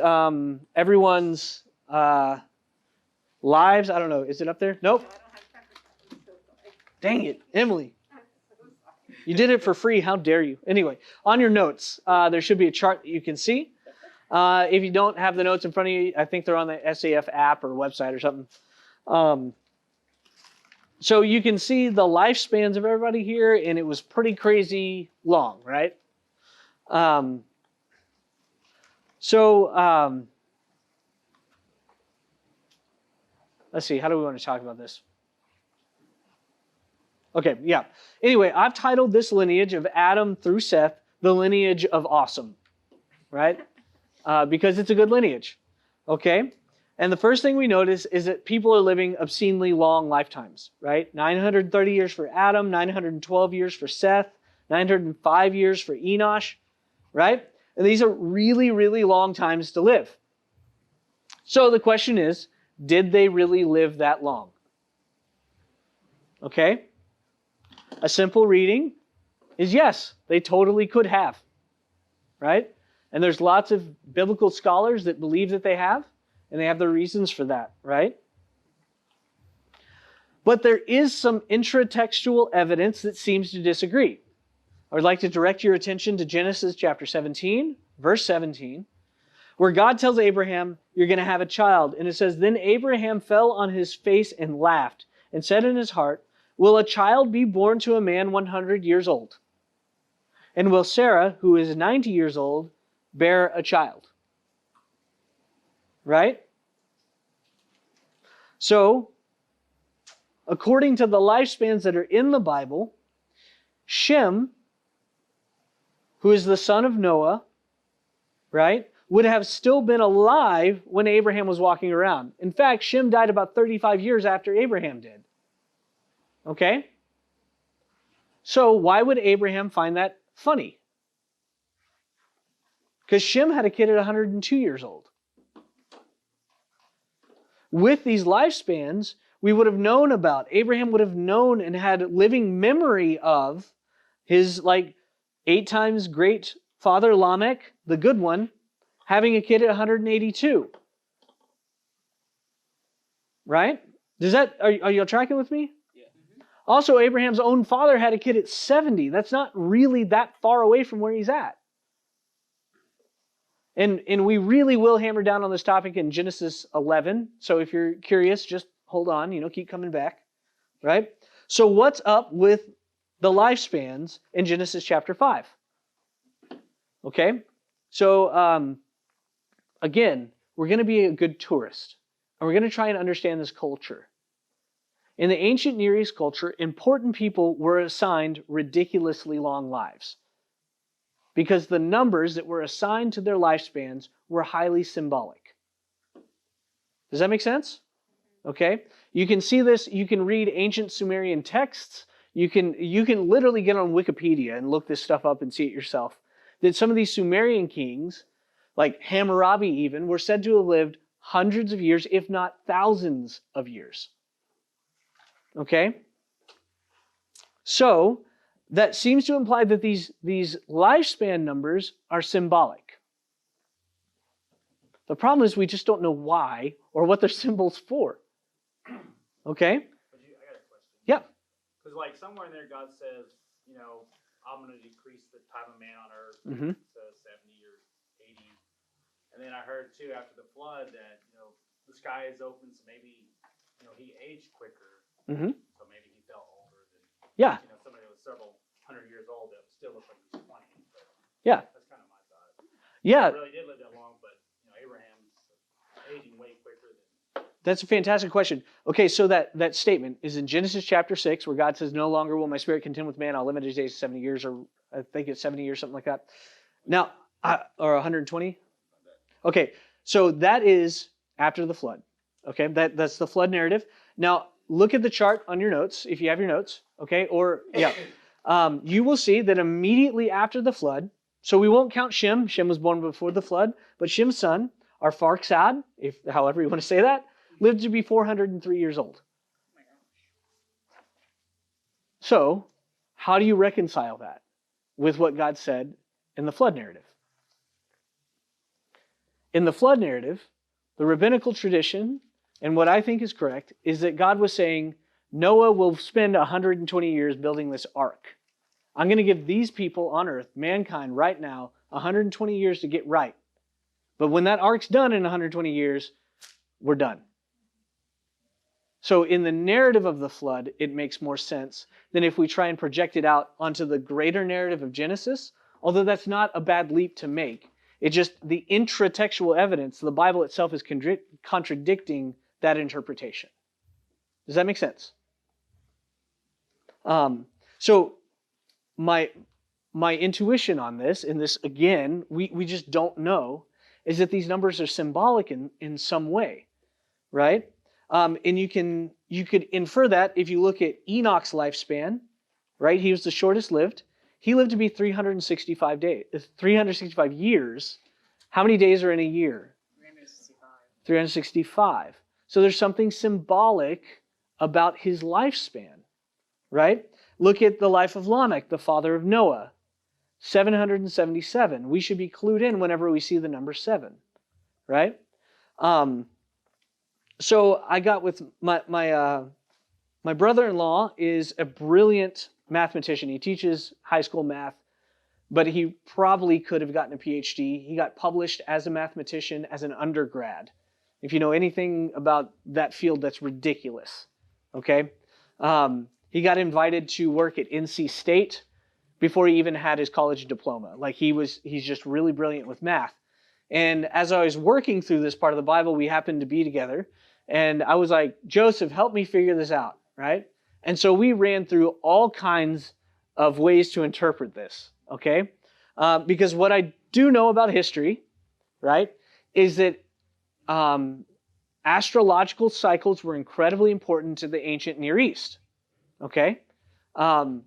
everyone's lives. I don't know. Is it up there? Nope. Dang it, Emily. You did it for free. How dare you? Anyway, on your notes, there should be a chart that you can see. If you don't have the notes in front of you, I think they're on the SAF app or website or something. So you can see the lifespans of everybody here, and it was pretty crazy long, right? Let's see. How do we want to talk about this? Okay, yeah. Anyway, I've titled this lineage of Adam through Seth, the lineage of awesome, right? Because it's a good lineage, okay? And the first thing we notice is that people are living obscenely long lifetimes, right? 930 years for Adam, 912 years for Seth, 905 years for Enoch, right? And these are really, really long times to live. So the question is, did they really live that long? Okay? A simple reading is yes, they totally could have, right? And there's lots of biblical scholars that believe that they have, and they have their reasons for that, right? But there is some intratextual evidence that seems to disagree. I would like to direct your attention to Genesis chapter 17, verse 17, where God tells Abraham, you're going to have a child. And it says, then Abraham fell on his face and laughed, and said in his heart, will a child be born to a man 100 years old? And will Sarah, who is 90 years old, bear a child? Right? So, according to the lifespans that are in the Bible, Shem, who is the son of Noah, right, would have still been alive when Abraham was walking around. In fact, Shem died about 35 years after Abraham did. Okay? So why would Abraham find that funny? Because Shem had a kid at 102 years old. With these lifespans, we would have known about, Abraham would have known and had living memory of his 8 times great father Lamech, the good one, having a kid at 182. Right? Are you tracking with me? Yeah. Also, Abraham's own father had a kid at 70. That's not really that far away from where he's at. And we really will hammer down on this topic in Genesis 11. So if you're curious, just hold on, keep coming back. Right? So what's up with the lifespans in Genesis chapter 5? Okay? So, again, we're going to be a good tourist. And we're going to try and understand this culture. In the ancient Near East culture, important people were assigned ridiculously long lives. because the numbers that were assigned to their lifespans were highly symbolic. Does that make sense? Okay. You can see this. You can read ancient Sumerian texts. You can literally get on Wikipedia and look this stuff up and see it yourself. That some of these Sumerian kings, like Hammurabi even, were said to have lived hundreds of years, if not thousands of years. Okay? So, that seems to imply that these lifespan numbers are symbolic. The problem is we just don't know why or what they're symbols for. Okay? I got a question. Yeah. Because like somewhere in there God says, you know, I'm going to decrease the time of man on earth to 70 or 80. And then I heard too after the flood that, you know, the sky is open, so maybe, you know, he aged quicker. So maybe he felt older than, you know, somebody that was several hundred years old that still looked like he was 20. But that's kind of my thought. Yeah. He really did live that long, but, you know, Abraham's aging way quicker than. That's a fantastic question. Okay, so that statement is in Genesis chapter 6, where God says, no longer will my spirit contend with man, I'll limit his days to 70 years, or I think it's 70 years, something like that. Now, or 120? Okay, so that is after the flood. Okay, that's the flood narrative. Now, look at the chart on your notes, if you have your notes, okay, or, you will see that immediately after the flood, so we won't count Shem. Shem was born before the flood, but Shem's son, Arphaxad, if however you want to say that, lived to be 403 years old. So, how do you reconcile that with what God said in the flood narrative? In the flood narrative, the rabbinical tradition, and what I think is correct, is that God was saying, Noah will spend 120 years building this ark. I'm going to give these people on earth, mankind right now, 120 years to get right. But when that ark's done in 120 years, we're done. So in the narrative of the flood, it makes more sense than if we try and project it out onto the greater narrative of Genesis, although that's not a bad leap to make. It's just the intratextual evidence, the Bible itself is contradicting that interpretation. Does that make sense? So my intuition on this, and this again, we just don't know, is that these numbers are symbolic in some way, right? And you could infer that if you look at Enoch's lifespan, right? He was the shortest lived. He lived to be 365 years. How many days are in a year? 365. 365. So there's something symbolic about his lifespan, right? Look at the life of Lamech, the father of Noah. 777. We should be clued in whenever we see the number 7, right? So I got with my brother-in-law is a brilliant mathematician. He teaches high school math, but he probably could have gotten a PhD. He got published as a mathematician as an undergrad. If you know anything about that field, that's ridiculous. Okay? He got invited to work at NC State before he even had his college diploma. Like he's just really brilliant with math. And as I was working through this part of the Bible, we happened to be together. And I was like, Joseph, help me figure this out, right? And so we ran through all kinds of ways to interpret this, okay? Because what I do know about history, right, is that astrological cycles were incredibly important to the ancient Near East, okay? And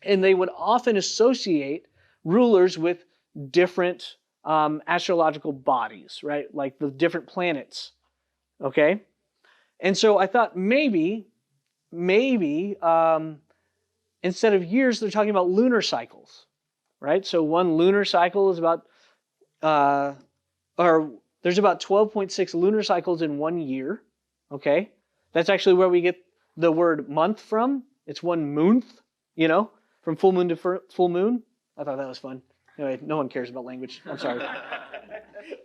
they would often associate rulers with different astrological bodies, right? Like the different planets, okay? And so I thought maybe instead of years, they're talking about lunar cycles, right? So one lunar cycle is about, there's about 12.6 lunar cycles in 1 year, okay? That's actually where we get the word month from. It's one month, from full moon to full moon. I thought that was fun. Anyway, no one cares about language. I'm sorry.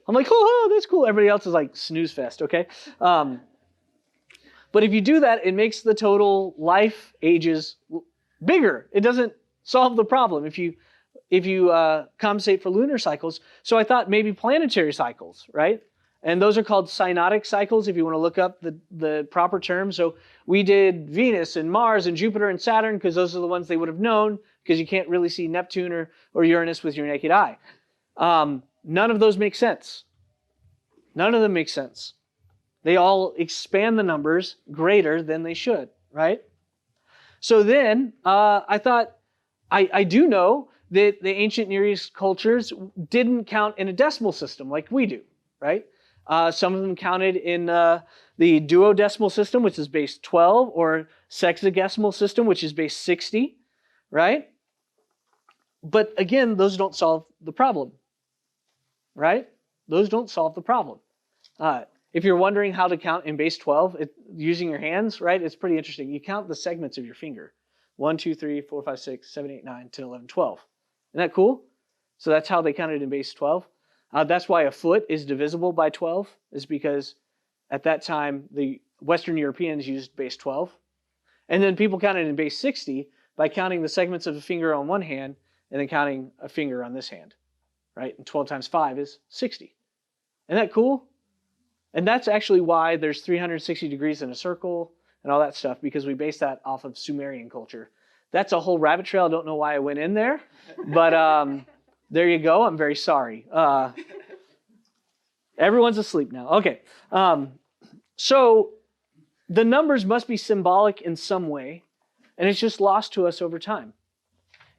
I'm like, oh, that's cool. Everybody else is like snooze fest, okay? But if you do that, it makes the total life ages bigger. It doesn't solve the problem if you compensate for lunar cycles. So I thought maybe planetary cycles, right? And those are called synodic cycles if you want to look up the proper term. So we did Venus and Mars and Jupiter and Saturn because those are the ones they would have known because you can't really see Neptune or Uranus with your naked eye. None of those make sense. None of them make sense. They all expand the numbers greater than they should, right? So then I thought, I do know that the ancient Near East cultures didn't count in a decimal system like we do, right? Some of them counted in the duodecimal system, which is base 12, or sexagesimal system, which is base 60, right? But again, those don't solve the problem, right? Those don't solve the problem. If you're wondering how to count in base 12, using your hands, right, it's pretty interesting. You count the segments of your finger. 1, 2, 3, 4, 5, 6, 7, 8, 9, 10, 11, 12. Isn't that cool? So that's how they counted in base 12. That's why a foot is divisible by 12, is because at that time, the Western Europeans used base 12. And then people counted in base 60 by counting the segments of a finger on one hand and then counting a finger on this hand, right? And 12 times 5 is 60. Isn't that cool? And that's actually why there's 360 degrees in a circle and all that stuff, because we base that off of Sumerian culture. That's a whole rabbit trail. I don't know why I went in there, but there you go. I'm very sorry. Everyone's asleep now. Okay. So the numbers must be symbolic in some way, and it's just lost to us over time.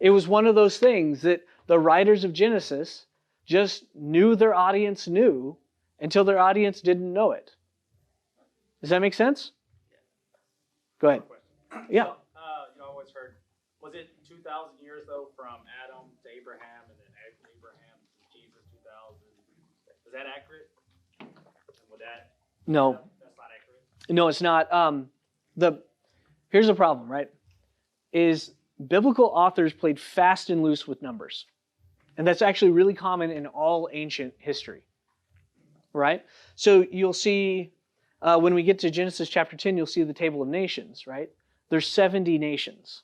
It was one of those things that the writers of Genesis just knew their audience knew until their audience didn't know it. Does that make sense? Go ahead. Yeah. So, I always heard, was it 2,000 years though from Adam to Abraham, and then Abraham to Jesus 2,000? Is that accurate? And would that? No. That's not accurate. No, it's not. Here's the problem, right? Is biblical authors played fast and loose with numbers. And that's actually really common in all ancient history, right? So you'll see, when we get to Genesis chapter 10, you'll see the table of nations, right? There's 70 nations,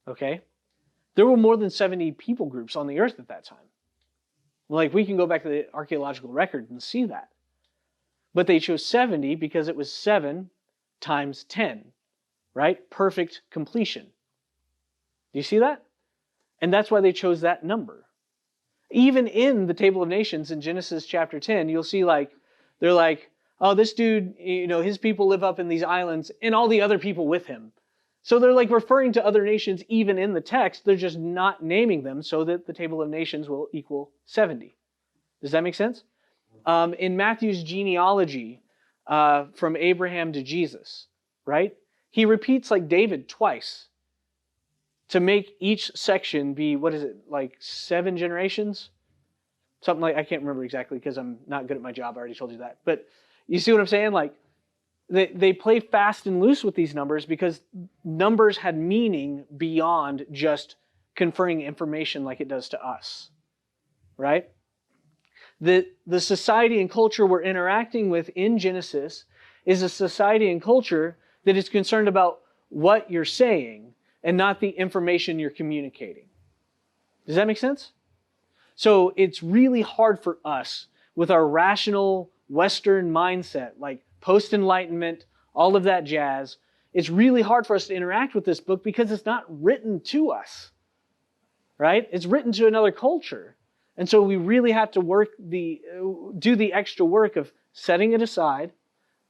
okay? There were more than 70 people groups on the earth at that time. Like, we can go back to the archaeological record and see that. But they chose 70 because it was 7 times 10, right? Perfect completion. Do you see that? And that's why they chose that number. Even in the Table of Nations in Genesis chapter 10, you'll see they're like, oh, this dude, his people live up in these islands and all the other people with him. So they're like referring to other nations even in the text. They're just not naming them so that the Table of Nations will equal 70. Does that make sense? In Matthew's genealogy from Abraham to Jesus, right? He repeats like David twice to make each section be, 7 generations? Something like, I can't remember exactly because I'm not good at my job. I already told you that. But you see what I'm saying? Like, they play fast and loose with these numbers because numbers had meaning beyond just conferring information like it does to us, right? The society and culture we're interacting with in Genesis is a society and culture that is concerned about what you're saying and not the information you're communicating. Does that make sense? So it's really hard for us with our rational Western mindset, like post-enlightenment, all of that jazz. It's really hard for us to interact with this book because it's not written to us, right? It's written to another culture. And so we really have to do the extra work of setting it aside,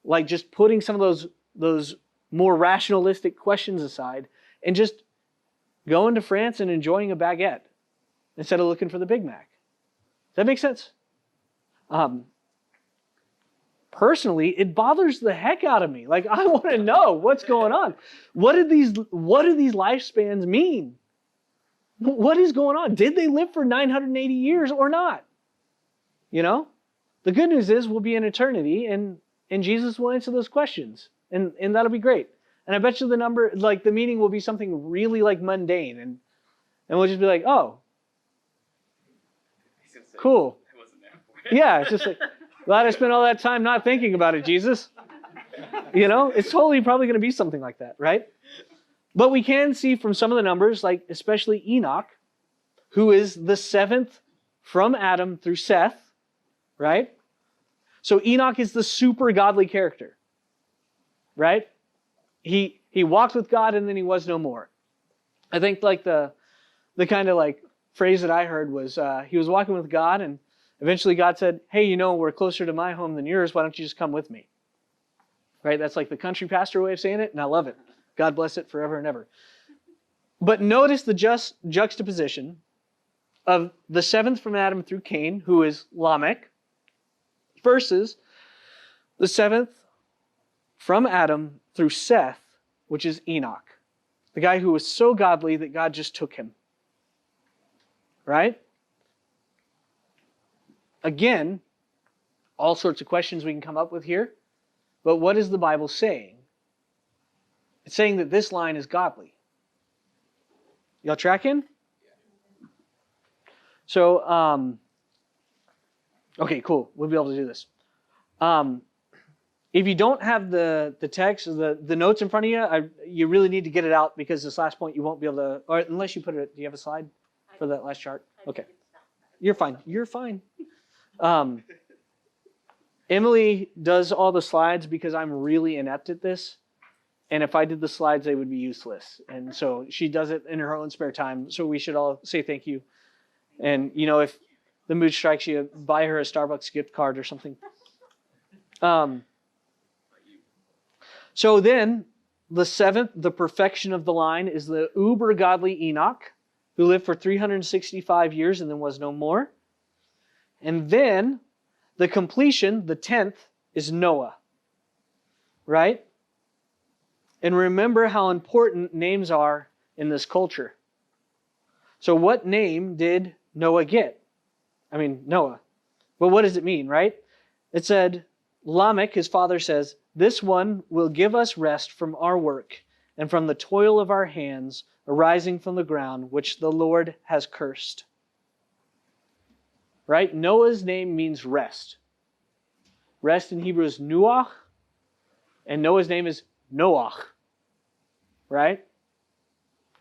like just putting some of those more rationalistic questions aside, and just going to France and enjoying a baguette instead of looking for the Big Mac. Does that make sense? Personally, it bothers the heck out of me. Like, I want to know what's going on. What do these lifespans mean? What is going on? Did they live for 980 years or not? The good news is we'll be in eternity, and Jesus will answer those questions, and that'll be great. And I bet you the meaning will be something really mundane, and we'll just be like, oh, cool. Yeah, it's just like, glad I spent all that time not thinking about it, Jesus. It's totally probably going to be something like that, right? But we can see from some of the numbers, like especially Enoch, who is the 7th from Adam through Seth, right? So Enoch is the super godly character, right? He walked with God and then he was no more. I think the the kind of like phrase that I heard was he was walking with God, and eventually God said, hey, you know, we're closer to my home than yours. Why don't you just come with me? Right? That's like the country pastor way of saying it, and I love it. God bless it forever and ever. But notice the juxtaposition of the seventh from Adam through Cain, who is Lamech, versus the seventh from Adam through Seth, which is Enoch, the guy who was so godly that God just took him. Right? Again, all sorts of questions we can come up with here, but what is the Bible saying? It's saying that this line is godly. Y'all tracking? So, okay, cool. We'll be able to do this. If you don't have the text, the notes in front of you, you really need to get it out, because this last point you won't be able to, or unless you put it, do you have a slide for that last chart? Okay. You're fine. You're fine. Emily does all the slides because I'm really inept at this. And if I did the slides, they would be useless. And so she does it in her own spare time. So we should all say thank you. And, you know, if the mood strikes you, buy her a Starbucks gift card or something. So then, the seventh, the perfection of the line, is the uber godly Enoch, who lived for 365 years and then was no more. And then, the completion, the 10th, is Noah. Right? And remember how important names are in this culture. So what name did Noah get? I mean, Noah. But what does it mean, right? It said, Lamech, his father, says, this one will give us rest from our work and from the toil of our hands arising from the ground, which the Lord has cursed. Right? Noah's name means rest. Rest in Hebrew is nuach, and Noah's name is Noach. Right?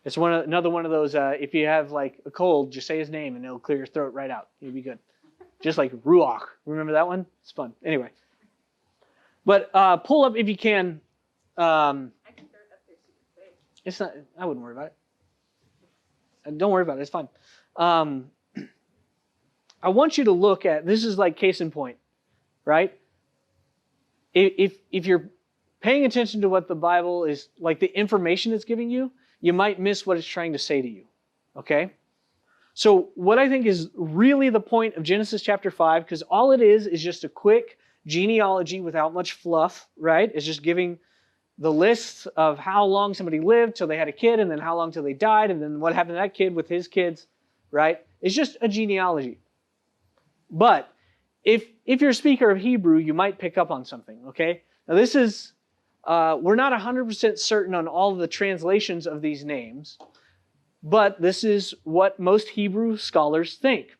It's another one of those, if you have like a cold, just say his name and it'll clear your throat right out. You'll be good. Just like Ruach. Remember that one? It's fun. Anyway. But pull up if you can. I can throw it up there so you can say. It's not. I wouldn't worry about it. Don't worry about it. It's fine. I want you to look at, this is like case in point, right? If you're paying attention to what the Bible is, like the information it's giving you, you might miss what it's trying to say to you. Okay? So what I think is really the point of Genesis chapter 5, because all it is just a quick genealogy without much fluff, right? It's just giving the list of how long somebody lived till they had a kid, and then how long till they died, and then what happened to that kid with his kids, right? It's just a genealogy. But if you're a speaker of Hebrew, you might pick up on something, okay? Now this is, we're not 100% certain on all of the translations of these names, but this is what most Hebrew scholars think.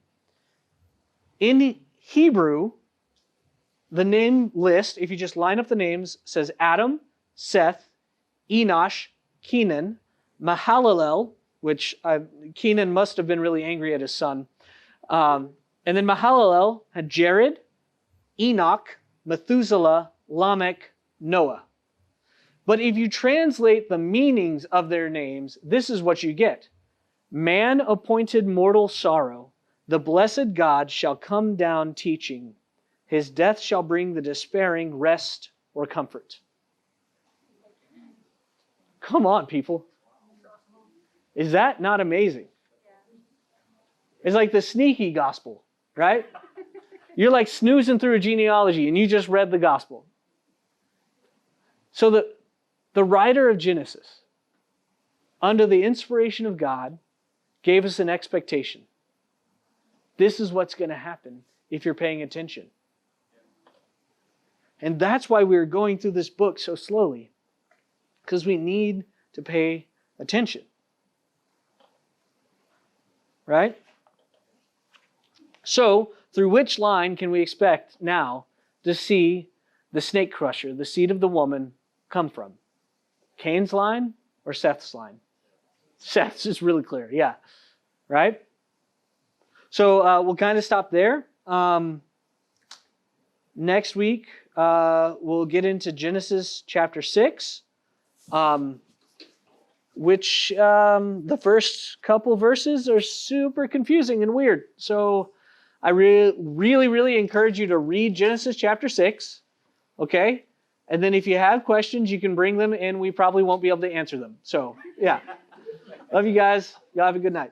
In Hebrew, the name list, if you just line up the names, says Adam, Seth, Enosh, Kenan, Mahalalel, which Kenan must have been really angry at his son. And then Mahalalel had Jared, Enoch, Methuselah, Lamech, Noah. But if you translate the meanings of their names, this is what you get. Man appointed mortal sorrow, the blessed God shall come down teaching. His death shall bring the despairing rest or comfort. Come on, people. Is that not amazing? It's like the sneaky gospel, right? You're like snoozing through a genealogy and you just read the gospel. So the writer of Genesis, under the inspiration of God, gave us an expectation. This is what's going to happen if you're paying attention. And that's why we're going through this book so slowly, because we need to pay attention. Right? So, through which line can we expect now to see the snake crusher, the seed of the woman, come from? Cain's line or Seth's line? Seth's is really clear, yeah. Right? So we'll kind of stop there. Next week, we'll get into Genesis chapter 6. which the first couple verses are super confusing and weird. So I really encourage you to read Genesis chapter 6, okay? And then if you have questions, you can bring them and we probably won't be able to answer them. So, yeah. Love you guys. Y'all have a good night.